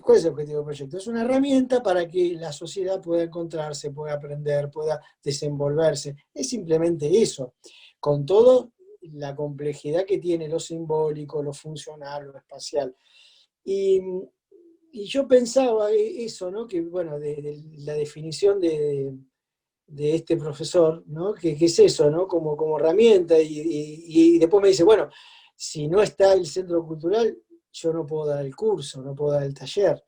¿cuál es el objetivo del proyecto? Es una herramienta para que la sociedad pueda encontrarse, pueda aprender, pueda desenvolverse. Es simplemente eso, con todo la complejidad que tiene lo simbólico, lo funcional, lo espacial. Y, y yo pensaba eso, ¿no? Que bueno, de la definición de este profesor, ¿no? Que es eso, ¿no? Como herramienta, y después me dice, bueno, si no está el centro cultural, yo no puedo dar el curso, no puedo dar el taller.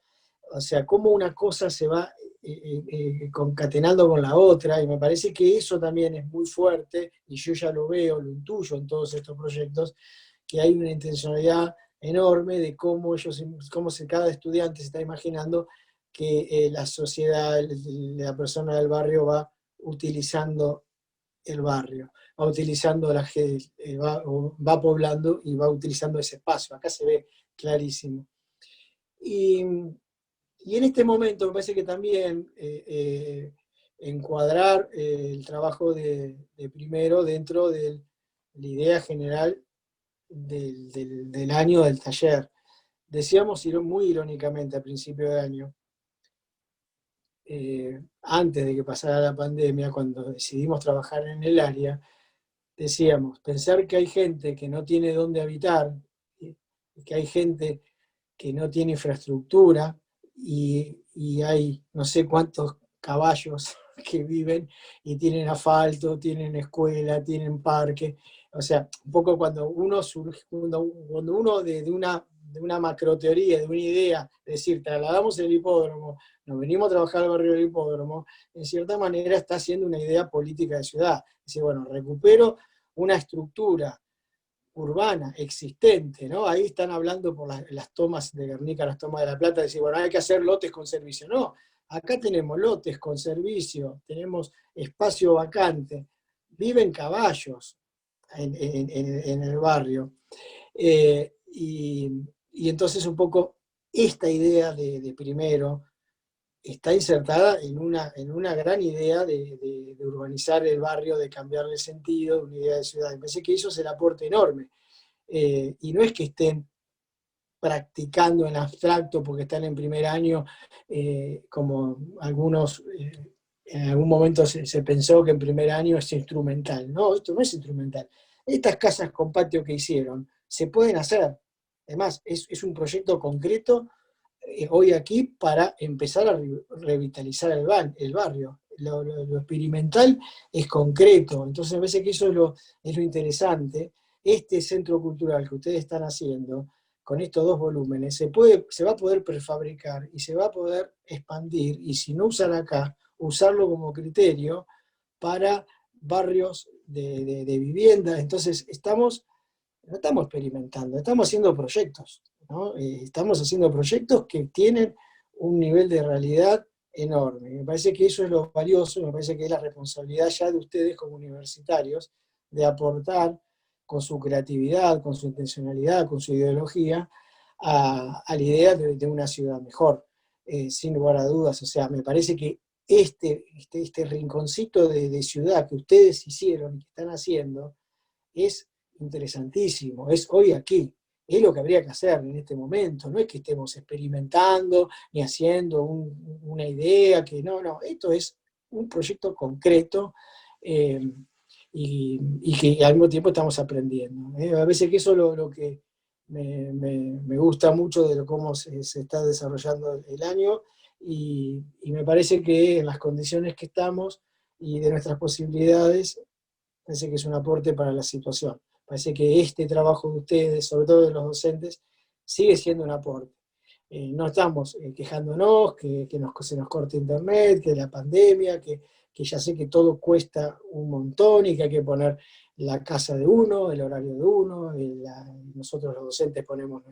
O sea, cómo una cosa se va concatenando con la otra, y me parece que eso también es muy fuerte, y yo ya lo veo, lo intuyo en todos estos proyectos, que hay una intencionalidad enorme de cómo cada estudiante se está imaginando que la sociedad, la persona del barrio va utilizando el barrio, va utilizando va poblando y va utilizando ese espacio. Acá se ve clarísimo. Y, y en este momento me parece que también encuadrar el trabajo de primero dentro de la idea general del año del taller, decíamos muy irónicamente a principio de año, antes de que pasara la pandemia, cuando decidimos trabajar en el área, decíamos, pensar que hay gente que no tiene dónde habitar, que hay gente que no tiene infraestructura y hay no sé cuántos caballos que viven y tienen asfalto, tienen escuela, tienen parque. O sea, un poco cuando uno surge, cuando uno de una macroteoría, de una idea, decir, trasladamos el hipódromo, nos venimos a trabajar al barrio del hipódromo, en cierta manera está haciendo una idea política de ciudad. Es decir, bueno, recupero una estructura urbana existente, ¿no? Ahí están hablando por las tomas de Guernica, las tomas de La Plata, decir, bueno, hay que hacer lotes con servicio. No, acá tenemos lotes con servicio, tenemos espacio vacante, viven caballos en el barrio. Y entonces un poco esta idea de primero está insertada en una gran idea de urbanizar el barrio, de cambiarle sentido, de una idea de ciudad. Me parece que eso es el aporte enorme. Y no es que estén practicando en abstracto porque están en primer año, como algunos, en algún momento se pensó que en primer año es instrumental. No, esto no es instrumental. Estas casas con patio que hicieron se pueden hacer. Además, es un proyecto concreto hoy aquí para empezar a revitalizar el barrio. Lo experimental es concreto, entonces me parece que eso es lo interesante. Este centro cultural que ustedes están haciendo, con estos 2 volúmenes, se va a poder prefabricar y se va a poder expandir, y si no usan acá, usarlo como criterio para barrios de vivienda. Entonces no estamos experimentando, estamos haciendo proyectos, ¿no? Estamos haciendo proyectos que tienen un nivel de realidad enorme. Me parece que eso es lo valioso, me parece que es la responsabilidad ya de ustedes como universitarios de aportar con su creatividad, con su intencionalidad, con su ideología, a la idea de una ciudad mejor, sin lugar a dudas. O sea, me parece que este rinconcito de ciudad que ustedes hicieron y que están haciendo es interesantísimo, es hoy aquí, es lo que habría que hacer en este momento, no es que estemos experimentando ni haciendo una idea, no, esto es un proyecto concreto, eh, y que al mismo tiempo estamos aprendiendo. A veces que eso es lo que me gusta mucho de cómo se está desarrollando el año, y me parece que en las condiciones que estamos y de nuestras posibilidades, parece que es un aporte para la situación. Parece que este trabajo de ustedes, sobre todo de los docentes, sigue siendo un aporte. No estamos quejándonos que se nos corte internet, que la pandemia, que ya sé que todo cuesta un montón y que hay que poner la casa de uno, el horario de uno, nosotros los docentes ponemos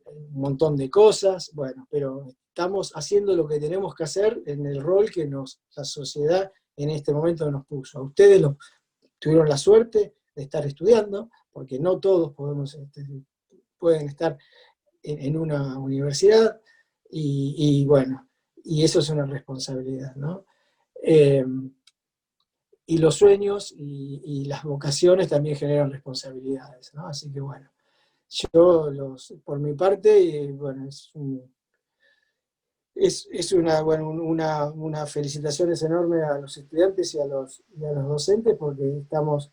un montón de cosas, bueno, pero estamos haciendo lo que tenemos que hacer en el rol que la sociedad en este momento nos puso. A ustedes tuvieron la suerte de estar estudiando, porque no todos pueden estar en una universidad, y bueno, y eso es una responsabilidad, ¿no? Y los sueños y las vocaciones también generan responsabilidades, ¿no? Así que bueno, yo por mi parte, bueno, es una felicitaciones enorme a los estudiantes y a los docentes, porque estamos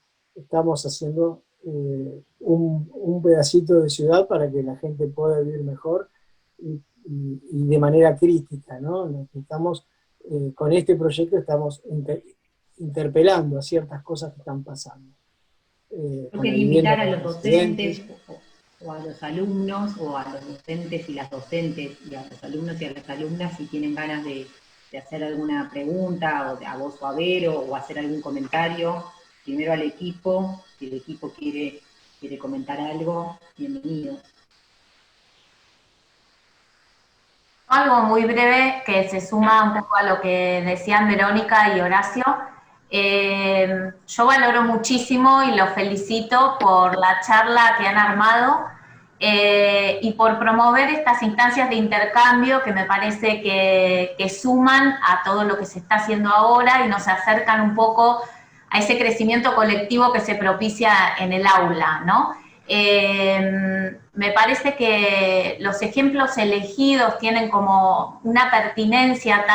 haciendo un pedacito de ciudad para que la gente pueda vivir mejor y de manera crítica, ¿no? Con este proyecto estamos interpelando a ciertas cosas que están pasando. Yo Con la quería vivienda invitar a para los los estudiantes. docentes o a los alumnos o a los docentes y las docentes y a los alumnos y a las alumnas, si tienen ganas de hacer alguna pregunta o a vos o a Vero, o hacer algún comentario, primero al equipo, si el equipo quiere comentar algo, bienvenido. Algo muy breve que se suma un poco a lo que decían Verónica y Horacio. Yo valoro muchísimo y los felicito por la charla que han armado y por promover estas instancias de intercambio que me parece que suman a todo lo que se está haciendo ahora y nos acercan un poco a ese crecimiento colectivo que se propicia en el aula, ¿no? Me parece que los ejemplos elegidos tienen como una pertinencia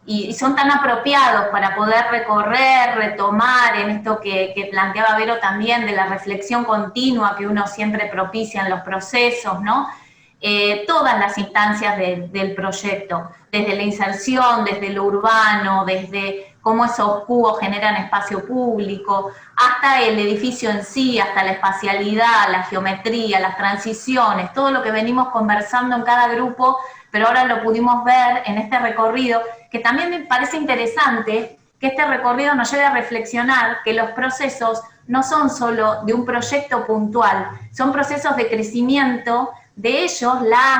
y son tan apropiados para poder recorrer, retomar en esto que planteaba Vero también, de la reflexión continua que uno siempre propicia en los procesos, ¿no? Todas las instancias del proyecto, desde la inserción, desde lo urbano, desde cómo esos cubos generan espacio público, hasta el edificio en sí, hasta la espacialidad, la geometría, las transiciones, todo lo que venimos conversando en cada grupo, pero ahora lo pudimos ver en este recorrido, que también me parece interesante que este recorrido nos lleve a reflexionar que los procesos no son solo de un proyecto puntual, son procesos de crecimiento de ellos,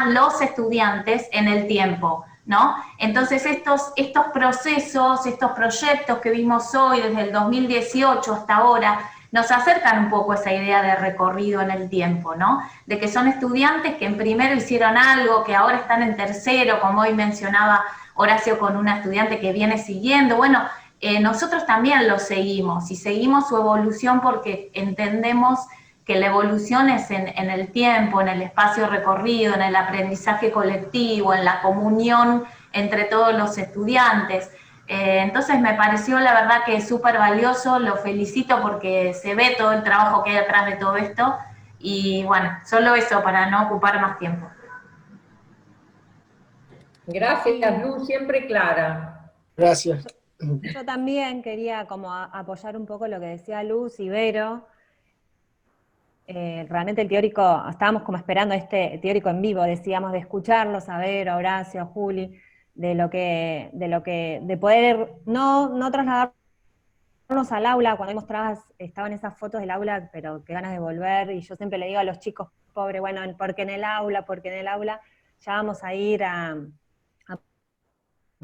los estudiantes, en el tiempo, ¿no? Entonces estos procesos, estos proyectos que vimos hoy, desde el 2018 hasta ahora, nos acercan un poco a esa idea de recorrido en el tiempo, ¿no? De que son estudiantes que en primero hicieron algo, que ahora están en tercero, como hoy mencionaba Horacio con una estudiante que viene siguiendo. Bueno, nosotros también lo seguimos y seguimos su evolución porque entendemos que la evolución es en el tiempo, en el espacio recorrido, en el aprendizaje colectivo, en la comunión entre todos los estudiantes. Entonces me pareció la verdad que es súper valioso, lo felicito porque se ve todo el trabajo que hay atrás de todo esto, y bueno, solo eso para no ocupar más tiempo. Gracias, Lu, siempre clara. Gracias. Yo también quería como apoyar un poco lo que decía Luz y Vero. Realmente el teórico, estábamos como esperando este teórico en vivo, decíamos, de escucharlos, a Vero, a Horacio, a Juli, de poder no trasladarnos al aula. Cuando mostrabas, estaban esas fotos del aula, pero qué ganas de volver, y yo siempre le digo a los chicos, pobre, bueno, porque en el aula, ya vamos a ir a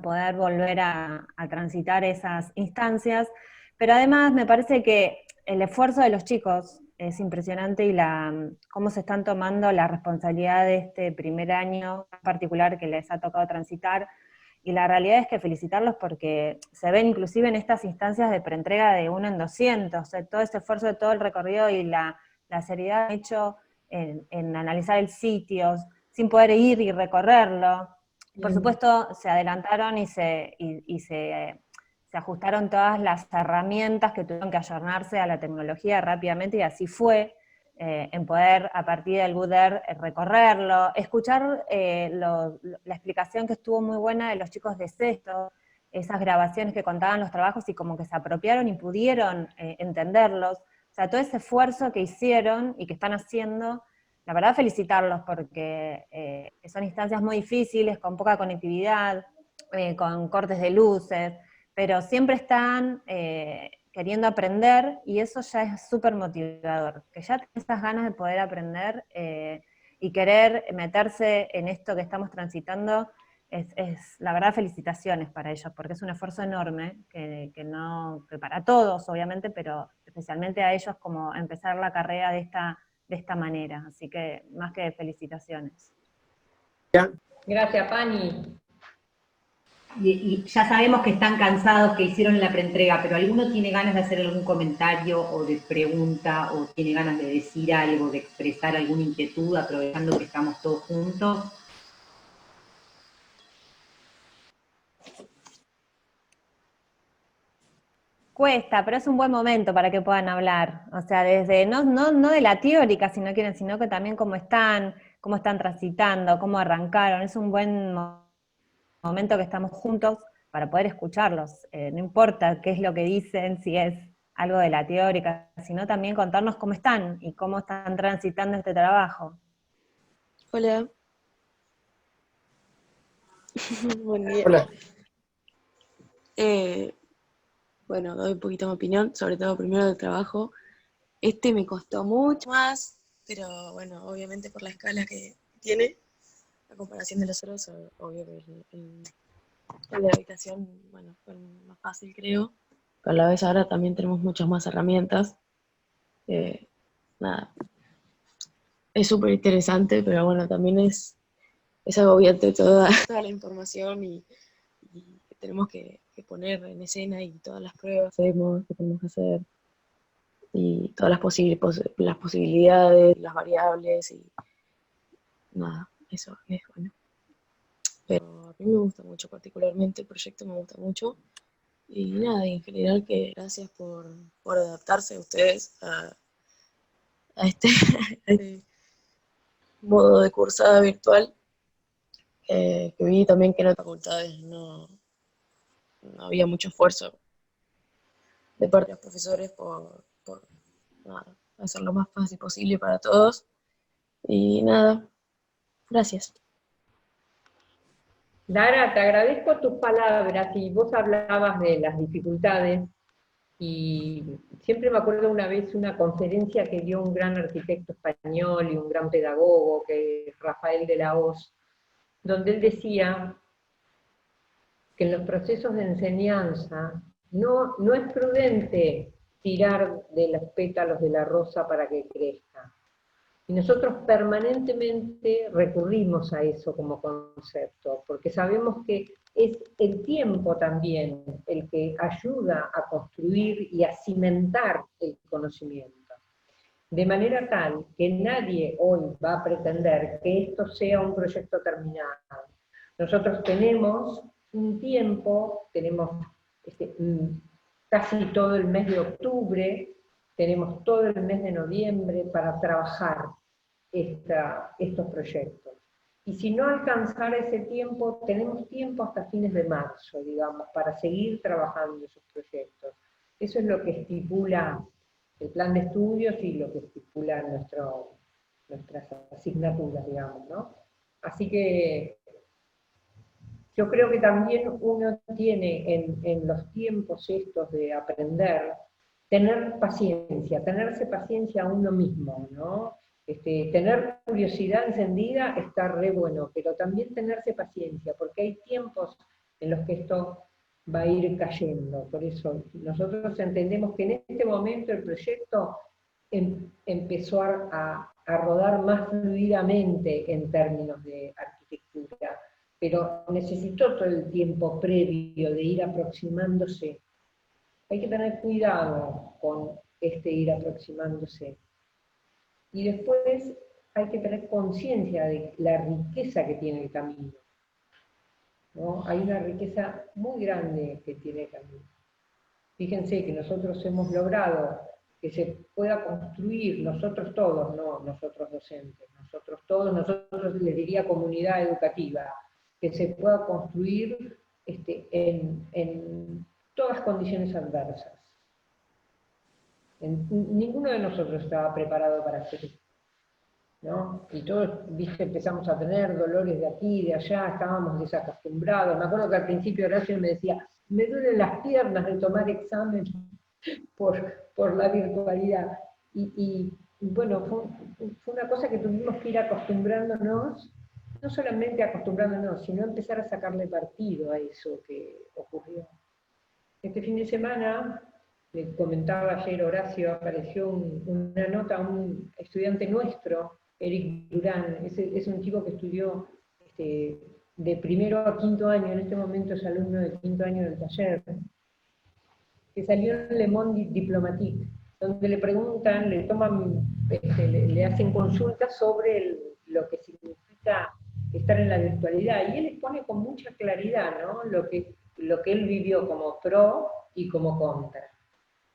poder volver a transitar esas instancias, pero además me parece que el esfuerzo de los chicos es impresionante, y cómo se están tomando la responsabilidad de este primer año en particular que les ha tocado transitar, y la realidad es que felicitarlos porque se ven inclusive en estas instancias de preentrega de 1 en 200, o sea, todo ese esfuerzo de todo el recorrido y la seriedad hecho en analizar el sitio, sin poder ir y recorrerlo. Por supuesto, se adelantaron y se ajustaron todas las herramientas que tuvieron que ayornarse a la tecnología rápidamente, y así fue, en poder a partir del GUDER recorrerlo, escuchar la explicación que estuvo muy buena de los chicos de sexto, esas grabaciones que contaban los trabajos y como que se apropiaron y pudieron entenderlos. O sea, todo ese esfuerzo que hicieron y que están haciendo, la verdad felicitarlos porque son instancias muy difíciles, con poca conectividad, con cortes de luces, pero siempre están queriendo aprender, y eso ya es súper motivador, que ya tienen esas ganas de poder aprender y querer meterse en esto que estamos transitando. La verdad, felicitaciones para ellos, porque es un esfuerzo enorme, que para todos obviamente, pero especialmente a ellos, como empezar la carrera de esta manera, así que más que felicitaciones. Gracias, Pani. Y ya sabemos que están cansados, que hicieron la preentrega, pero ¿alguno tiene ganas de hacer algún comentario o de pregunta, o tiene ganas de decir algo, de expresar alguna inquietud, aprovechando que estamos todos juntos? Cuesta, pero es un buen momento para que puedan hablar. O sea, desde, no de la teórica, sino que también cómo están transitando, cómo arrancaron. Es un buen momento que estamos juntos para poder escucharlos. No importa qué es lo que dicen, si es algo de la teórica, sino también contarnos cómo están y cómo están transitando este trabajo. Hola. Buen día. Hola. Bueno, doy un poquito mi opinión, sobre todo primero del trabajo. Me costó mucho más, pero bueno, obviamente por la escala que tiene, a comparación de los otros, obvio que el de la habitación, bueno, fue más fácil, creo. Pero a la vez ahora también tenemos muchas más herramientas. Nada, es súper interesante, pero bueno, también es agobiante toda la información y que tenemos que poner en escena, y todas las pruebas que tenemos que hacer. y todas las posibilidades, las variables y nada, eso es bueno. Pero a mí me gusta mucho, particularmente el proyecto me gusta mucho. Y nada, y en general que gracias por adaptarse ustedes a este, a este modo de cursada virtual, que vi también que en otras facultades no había mucho esfuerzo de parte de los profesores por nada, hacer lo más fácil posible para todos. Y nada, gracias. Lara, te agradezco tus palabras y vos hablabas de las dificultades y siempre me acuerdo una vez una conferencia que dio un gran arquitecto español y un gran pedagogo, que es Rafael de la Hoz, donde él decía que en los procesos de enseñanza no es prudente tirar de los pétalos de la rosa para que crezca. Y nosotros permanentemente recurrimos a eso como concepto, porque sabemos que es el tiempo también el que ayuda a construir y a cimentar el conocimiento. De manera tal que nadie hoy va a pretender que esto sea un proyecto terminado. Nosotros tenemos un tiempo, tenemos casi todo el mes de octubre, tenemos todo el mes de noviembre para trabajar estos proyectos. Y si no alcanzara ese tiempo, tenemos tiempo hasta fines de marzo, digamos, para seguir trabajando esos proyectos. Eso es lo que estipula el plan de estudios y lo que estipula nuestras asignaturas, digamos, ¿no? Así que yo creo que también uno tiene en los tiempos estos de aprender, tener paciencia, tenerse paciencia a uno mismo, ¿no? Tener curiosidad encendida está re bueno, pero también tenerse paciencia, porque hay tiempos en los que esto va a ir cayendo. Por eso nosotros entendemos que en este momento el proyecto empezó a rodar más fluidamente en términos de arquitectura, pero necesitó todo el tiempo previo de ir aproximándose. Hay que tener cuidado con ir aproximándose. Y después hay que tener conciencia de la riqueza que tiene el camino, ¿no? Hay una riqueza muy grande que tiene el camino. Fíjense que nosotros hemos logrado que se pueda construir, nosotros todos, no nosotros docentes, nosotros todos, nosotros les diría comunidad educativa, que se pueda construir en todas condiciones adversas. Ninguno de nosotros estaba preparado para hacer esto, ¿no? Y todos, viste, empezamos a tener dolores de aquí, de allá, estábamos desacostumbrados. Me acuerdo que al principio Horacio me decía, me duelen las piernas de tomar examen por la virtualidad. Y bueno, fue una cosa que tuvimos que ir acostumbrándonos, no solamente acostumbrándonos, sino empezar a sacarle partido a eso que ocurrió. Este fin de semana, le comentaba ayer Horacio, apareció una nota a un estudiante nuestro, Eric Durán, es un chico que estudió de primero a quinto año, en este momento es alumno de quinto año del taller, que salió en Le Monde Diplomatique, donde le preguntan, le toman, le hacen consultas sobre lo que significa estar en la virtualidad, y él expone con mucha claridad, ¿no?, lo que él vivió como pro y como contra.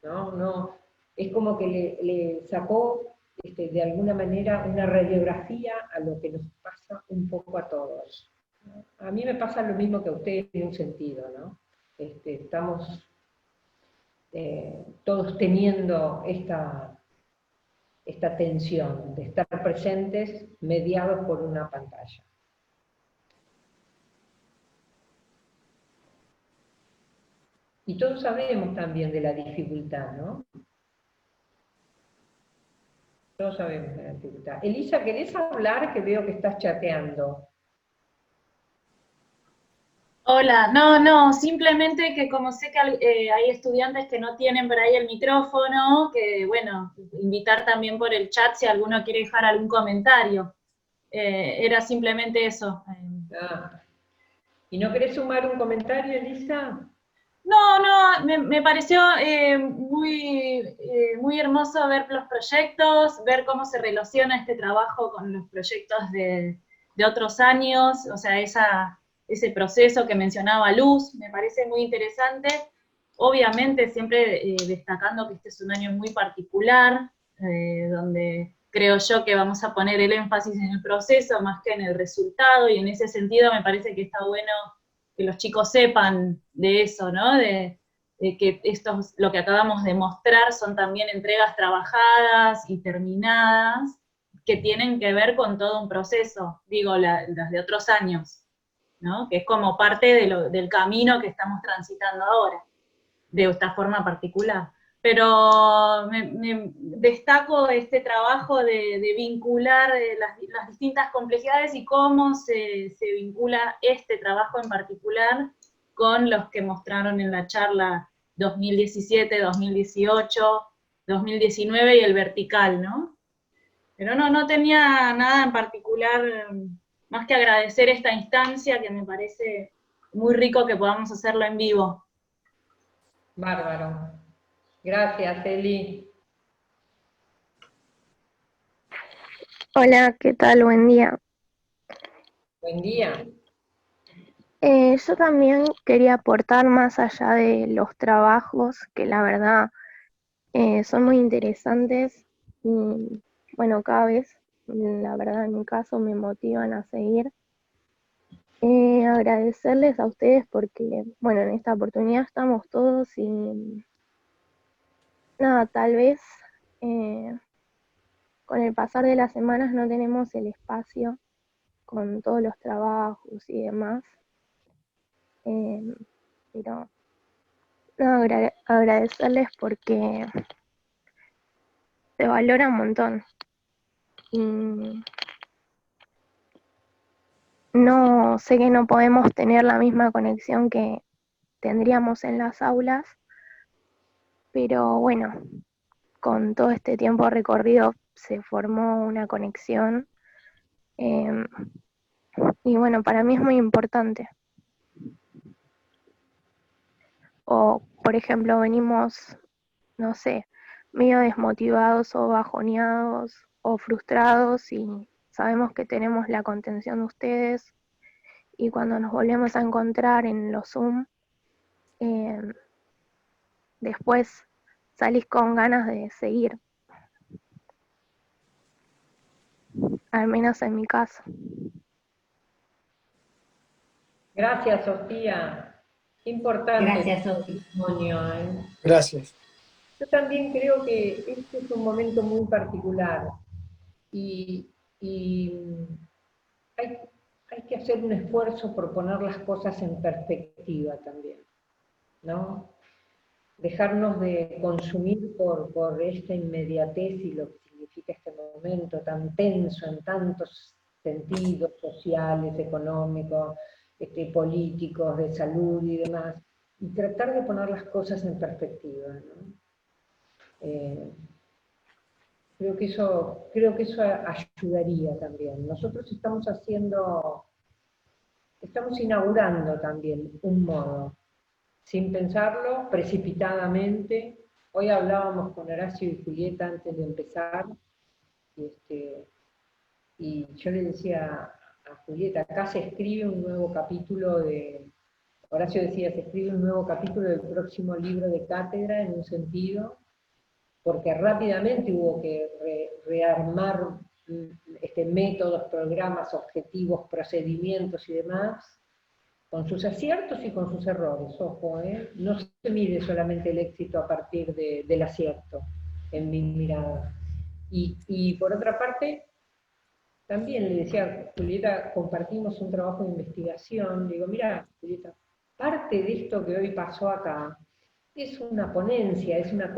¿No? Es como que le sacó de alguna manera una radiografía a lo que nos pasa un poco a todos. ¿No? A mí me pasa lo mismo que a ustedes en un sentido, ¿no? Estamos todos teniendo esta tensión de estar presentes mediados por una pantalla. Y todos sabemos también de la dificultad, ¿no? Todos sabemos de la dificultad. Elisa, ¿querés hablar? Que veo que estás chateando. Hola, no, simplemente que como sé que hay estudiantes que no tienen por ahí el micrófono, que bueno, invitar también por el chat si alguno quiere dejar algún comentario. Era simplemente eso. ¿Y no querés sumar un comentario, Elisa? No, me pareció muy hermoso ver los proyectos, ver cómo se relaciona este trabajo con los proyectos de otros años, o sea, ese proceso que mencionaba Luz, me parece muy interesante. Obviamente siempre destacando que este es un año muy particular, donde creo yo que vamos a poner el énfasis en el proceso más que en el resultado, y en ese sentido me parece que está bueno que los chicos sepan de eso, ¿no? De que lo que acabamos de mostrar son también entregas trabajadas y terminadas, que tienen que ver con todo un proceso, digo, las de otros años, ¿no? Que es como parte del camino que estamos transitando ahora, de esta forma particular. Pero me destaco este trabajo de vincular las distintas complejidades y cómo se vincula este trabajo en particular con los que mostraron en la charla 2017, 2018, 2019 y el vertical, ¿no? Pero no tenía nada en particular, más que agradecer esta instancia, que me parece muy rico que podamos hacerlo en vivo. Bárbaro. Gracias, Eli. Hola, ¿qué tal? Buen día. Buen día. Yo también quería aportar más allá de los trabajos, que la verdad son muy interesantes y bueno, cada vez, la verdad en mi caso, me motivan a seguir. Agradecerles a ustedes porque, bueno, en esta oportunidad estamos todos y nada, tal vez con el pasar de las semanas no tenemos el espacio con todos los trabajos y demás. Pero no, agradecerles porque se valora un montón. Y no sé que no podemos tener la misma conexión que tendríamos en las aulas, pero bueno, con todo este tiempo recorrido se formó una conexión. Y bueno, para mí es muy importante. O, por ejemplo, venimos, no sé, medio desmotivados o bajoneados o frustrados y sabemos que tenemos la contención de ustedes y cuando nos volvemos a encontrar en los Zoom, después salís con ganas de seguir, al menos en mi caso. Gracias, Sofía. Qué importante. Gracias, Sofía. Testimonio, ¿eh? Gracias. Yo también creo que este es un momento muy particular y hay que hacer un esfuerzo por poner las cosas en perspectiva también, ¿no? Dejarnos de consumir por esta inmediatez y lo que significa este momento tan tenso en tantos sentidos sociales, económicos, políticos, de salud y demás, y tratar de poner las cosas en perspectiva, ¿no? Creo que eso ayudaría también. Nosotros estamos inaugurando también un modo, sin pensarlo, precipitadamente. Hoy hablábamos con Horacio y Julieta antes de empezar, y yo le decía a Julieta, acá se escribe un nuevo capítulo Horacio decía, se escribe un nuevo capítulo del próximo libro de cátedra en un sentido, porque rápidamente hubo que rearmar métodos, programas, objetivos, procedimientos y demás, con sus aciertos y con sus errores, ojo, no se mide solamente el éxito a partir del acierto, en mi mirada. Y por otra parte, también le decía a Julieta, compartimos un trabajo de investigación, digo, mira, Julieta, parte de esto que hoy pasó acá es una ponencia, es una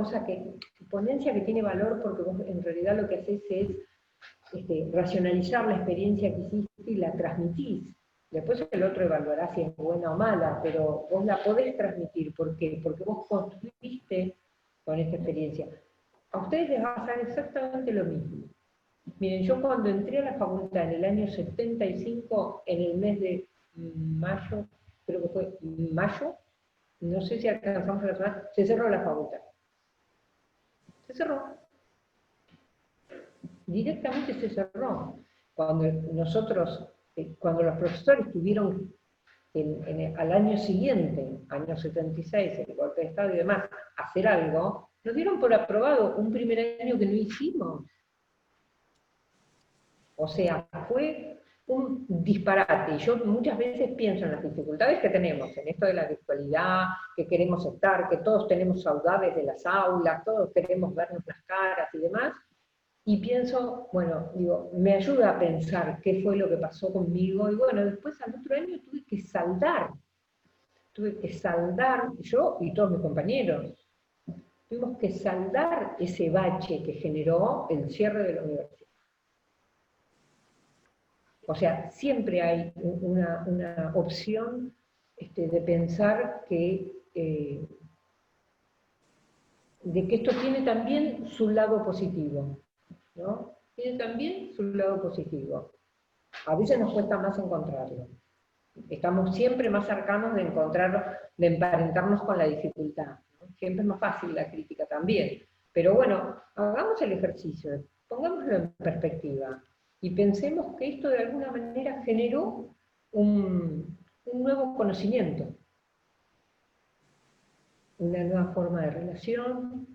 ponencia que tiene valor porque vos en realidad lo que haces es racionalizar la experiencia que hiciste y la transmitís. Después el otro evaluará si es buena o mala, pero vos la podés transmitir. ¿Por qué? Porque vos construiste con esta experiencia. A ustedes les va a pasar exactamente lo mismo. Miren, yo cuando entré a la facultad en el año 75, en el mes de mayo, creo que fue mayo, no sé si alcanzamos a razonarlo, se cerró la facultad. Se cerró. Directamente se cerró. Cuando nosotros, cuando los profesores tuvieron al año siguiente, año 76, el golpe de Estado y demás, hacer algo, nos dieron por aprobado un primer año que no hicimos. O sea, fue un disparate. Yo muchas veces pienso en las dificultades que tenemos, en esto de la virtualidad, que queremos estar, que todos tenemos saudades de las aulas, todos queremos vernos las caras y demás, y pienso, bueno, digo, me ayuda a pensar qué fue lo que pasó conmigo, y bueno, después al otro año tuve que saldar, yo y todos mis compañeros, tuvimos que saldar ese bache que generó el cierre de la universidad. O sea, siempre hay una opción de pensar que, de que esto tiene también su lado positivo, ¿no? Tiene también su lado positivo. A veces nos cuesta más encontrarlo. Estamos siempre más cercanos de encontrarlo, de emparentarnos con la dificultad, ¿no? Siempre es más fácil la crítica también. Pero bueno, hagamos el ejercicio, pongámoslo en perspectiva. Y pensemos que esto de alguna manera generó un nuevo conocimiento, una nueva forma de relación.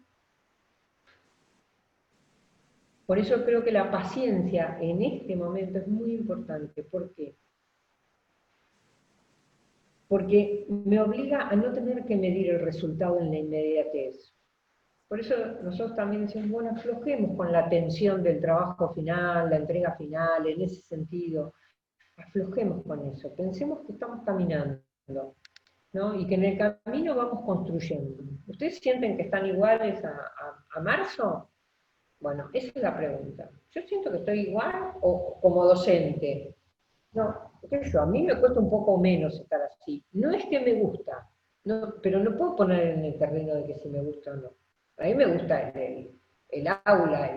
Por eso creo que la paciencia en este momento es muy importante. ¿Por qué? Porque me obliga a no tener que medir el resultado en la inmediatez. Por eso nosotros también decimos, bueno, aflojemos con la tensión del trabajo final, la entrega final, en ese sentido. Aflojemos con eso, pensemos que estamos caminando, ¿no? Y que en el camino vamos construyendo. ¿Ustedes sienten que están iguales a marzo? Bueno, esa es la pregunta. ¿Yo siento que estoy igual o como docente? No, qué sé yo, a mí me cuesta un poco menos estar así. No es que me gusta, no, pero no puedo poner en el terreno de que si me gusta o no. A mí me gusta el aula,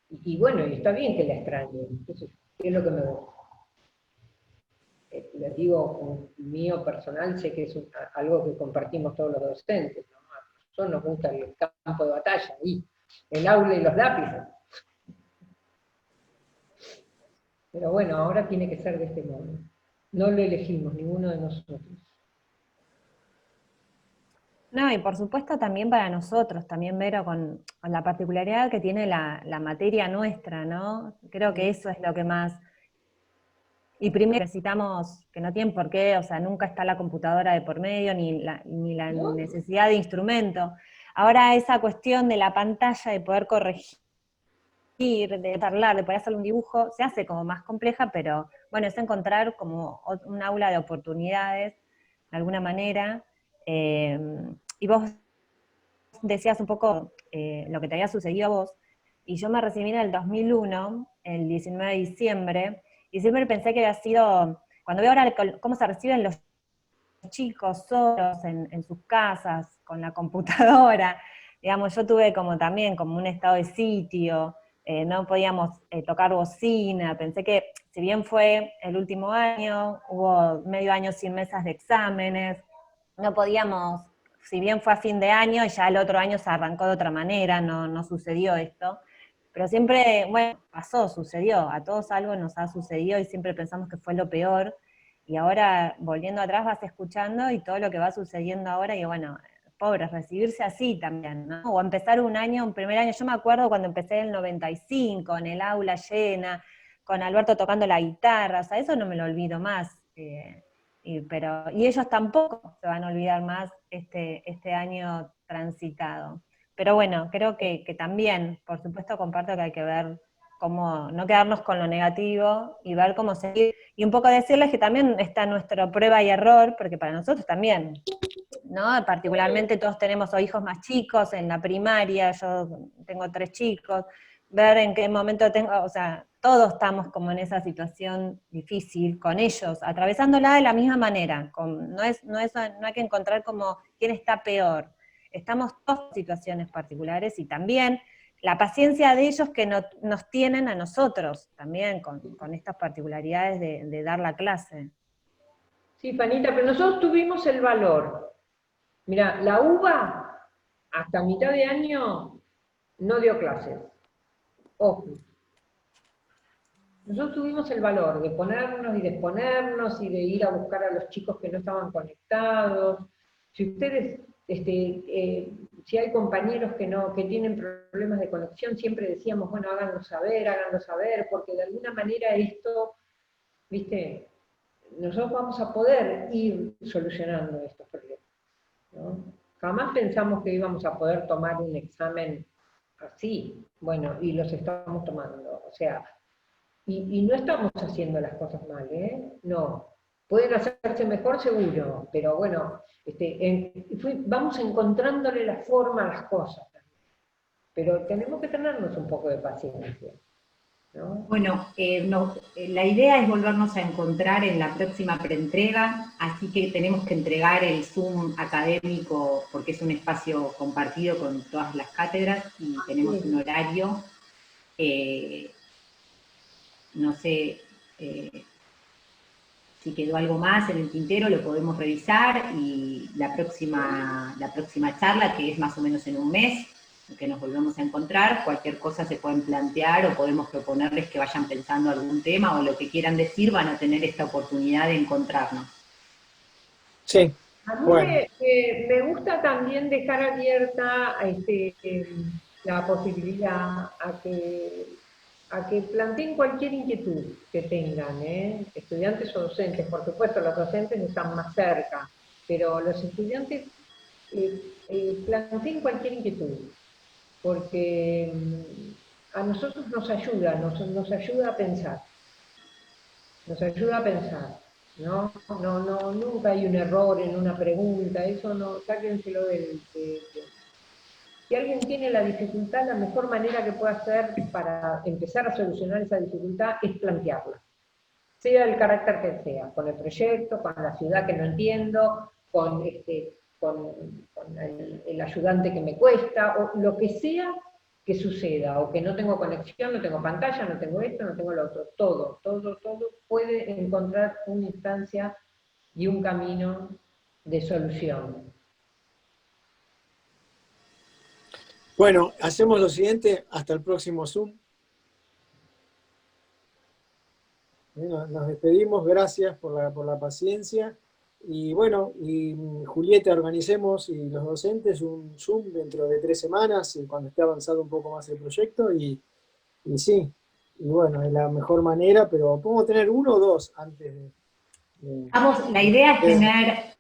y bueno, y está bien que la extrañe, es lo que me gusta. Les digo, mío personal, sé que es algo que compartimos todos los docentes, ¿no? A nosotros nos gusta el campo de batalla, y el aula y los lápices. Pero bueno, ahora tiene que ser de este modo. No lo elegimos, ninguno de nosotros. No, y por supuesto también para nosotros, también Vero, con la particularidad que tiene la materia nuestra, ¿no? Creo que eso es lo que más... Y primero necesitamos, que no tienen por qué, o sea, nunca está la computadora de por medio, ni la necesidad de instrumento. Ahora esa cuestión de la pantalla, de poder corregir, de hablar, de poder hacer un dibujo, se hace como más compleja, pero bueno, es encontrar como un aula de oportunidades, de alguna manera. Y vos decías un poco lo que te había sucedido a vos, y yo me recibí en el 2001, el 19 de diciembre, y siempre pensé que había sido, cuando veo ahora cómo se reciben los chicos solos en sus casas, con la computadora, digamos, yo tuve como también como un estado de sitio, no podíamos tocar bocina, pensé que si bien fue el último año, hubo medio año sin mesas de exámenes, no podíamos, si bien fue a fin de año, y ya el otro año se arrancó de otra manera, no sucedió esto, pero siempre, bueno, pasó, sucedió, a todos algo nos ha sucedido y siempre pensamos que fue lo peor, y ahora volviendo atrás vas escuchando y todo lo que va sucediendo ahora, y bueno, pobres, recibirse así también, ¿no? O empezar un año, un primer año, yo me acuerdo cuando empecé en el 95, en el aula llena, con Alberto tocando la guitarra, o sea, eso no me lo olvido más, y ellos tampoco se van a olvidar más este año transitado. Pero bueno, creo que también, por supuesto, comparto que hay que ver cómo no quedarnos con lo negativo y ver cómo seguir. Y un poco decirles que también está nuestra prueba y error, porque para nosotros también, ¿no? Particularmente todos tenemos o hijos más chicos en la primaria, yo tengo 3 chicos, ver en qué momento tengo, o sea, todos estamos como en esa situación difícil con ellos, atravesándola de la misma manera, no hay que encontrar como quién está peor, estamos todos en situaciones particulares y también la paciencia de ellos que nos tienen a nosotros también con estas particularidades de dar la clase. Sí, Fanita, pero nosotros tuvimos el valor Mira, la UBA hasta mitad de año no dio clases. Ojo. Nosotros tuvimos el valor de ponernos y disponernos y de ir a buscar a los chicos que no estaban conectados. Si ustedes, si hay compañeros que tienen problemas de conexión, siempre decíamos, bueno, háganlo saber, porque de alguna manera esto, viste, nosotros vamos a poder ir solucionando estos problemas, ¿no? Jamás pensamos que íbamos a poder tomar un examen así, bueno, y los estamos tomando, o sea, y no estamos haciendo las cosas mal, ¿eh? No. Pueden hacerse mejor seguro, pero bueno, vamos encontrándole la forma a las cosas. Pero tenemos que tenernos un poco de paciencia, ¿no? Bueno, la idea es volvernos a encontrar en la próxima preentrega, así que tenemos que entregar el Zoom académico, porque es un espacio compartido con todas las cátedras, y tenemos un horario. No sé si quedó algo más en el tintero, lo podemos revisar, y la próxima charla, que es más o menos en un mes, que nos volvemos a encontrar, cualquier cosa se pueden plantear, o podemos proponerles que vayan pensando algún tema, o lo que quieran decir, van a tener esta oportunidad de encontrarnos. Sí. A mí Bueno. me gusta también dejar abierta la posibilidad a que planteen cualquier inquietud que tengan, estudiantes o docentes. Por supuesto, los docentes están más cerca, pero los estudiantes planteen cualquier inquietud, porque a nosotros nos ayuda a pensar, ¿no? Nunca hay un error en una pregunta, eso no, sáquenselo Si alguien tiene la dificultad, la mejor manera que puede hacer para empezar a solucionar esa dificultad es plantearla. Sea el carácter que sea, con el proyecto, con la ciudad que no entiendo, con el ayudante que me cuesta, o lo que sea que suceda, o que no tengo conexión, no tengo pantalla, no tengo esto, no tengo lo otro. Todo puede encontrar una instancia y un camino de solución. Bueno, hacemos lo siguiente, hasta el próximo Zoom. Nos despedimos, gracias por la paciencia. Y bueno, y Julieta, organicemos, y los docentes, un Zoom dentro de 3 semanas, y cuando esté avanzado un poco más el proyecto, y sí, y bueno, es la mejor manera, pero podemos tener 1 o 2 antes de Vamos, la idea es tener...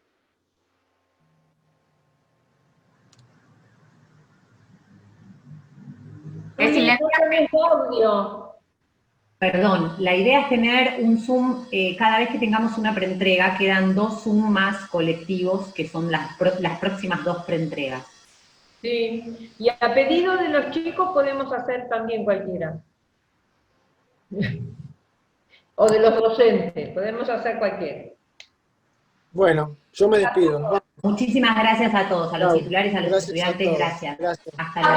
Perdón, la idea es tener un Zoom, cada vez que tengamos una preentrega, quedan 2 Zoom más colectivos, que son las próximas 2 preentregas. Sí, y a pedido de los chicos podemos hacer también cualquiera. O de los docentes, podemos hacer cualquiera. Bueno, yo me despido. Muchísimas gracias a todos, a los titulares, a los estudiantes, gracias. Hasta luego.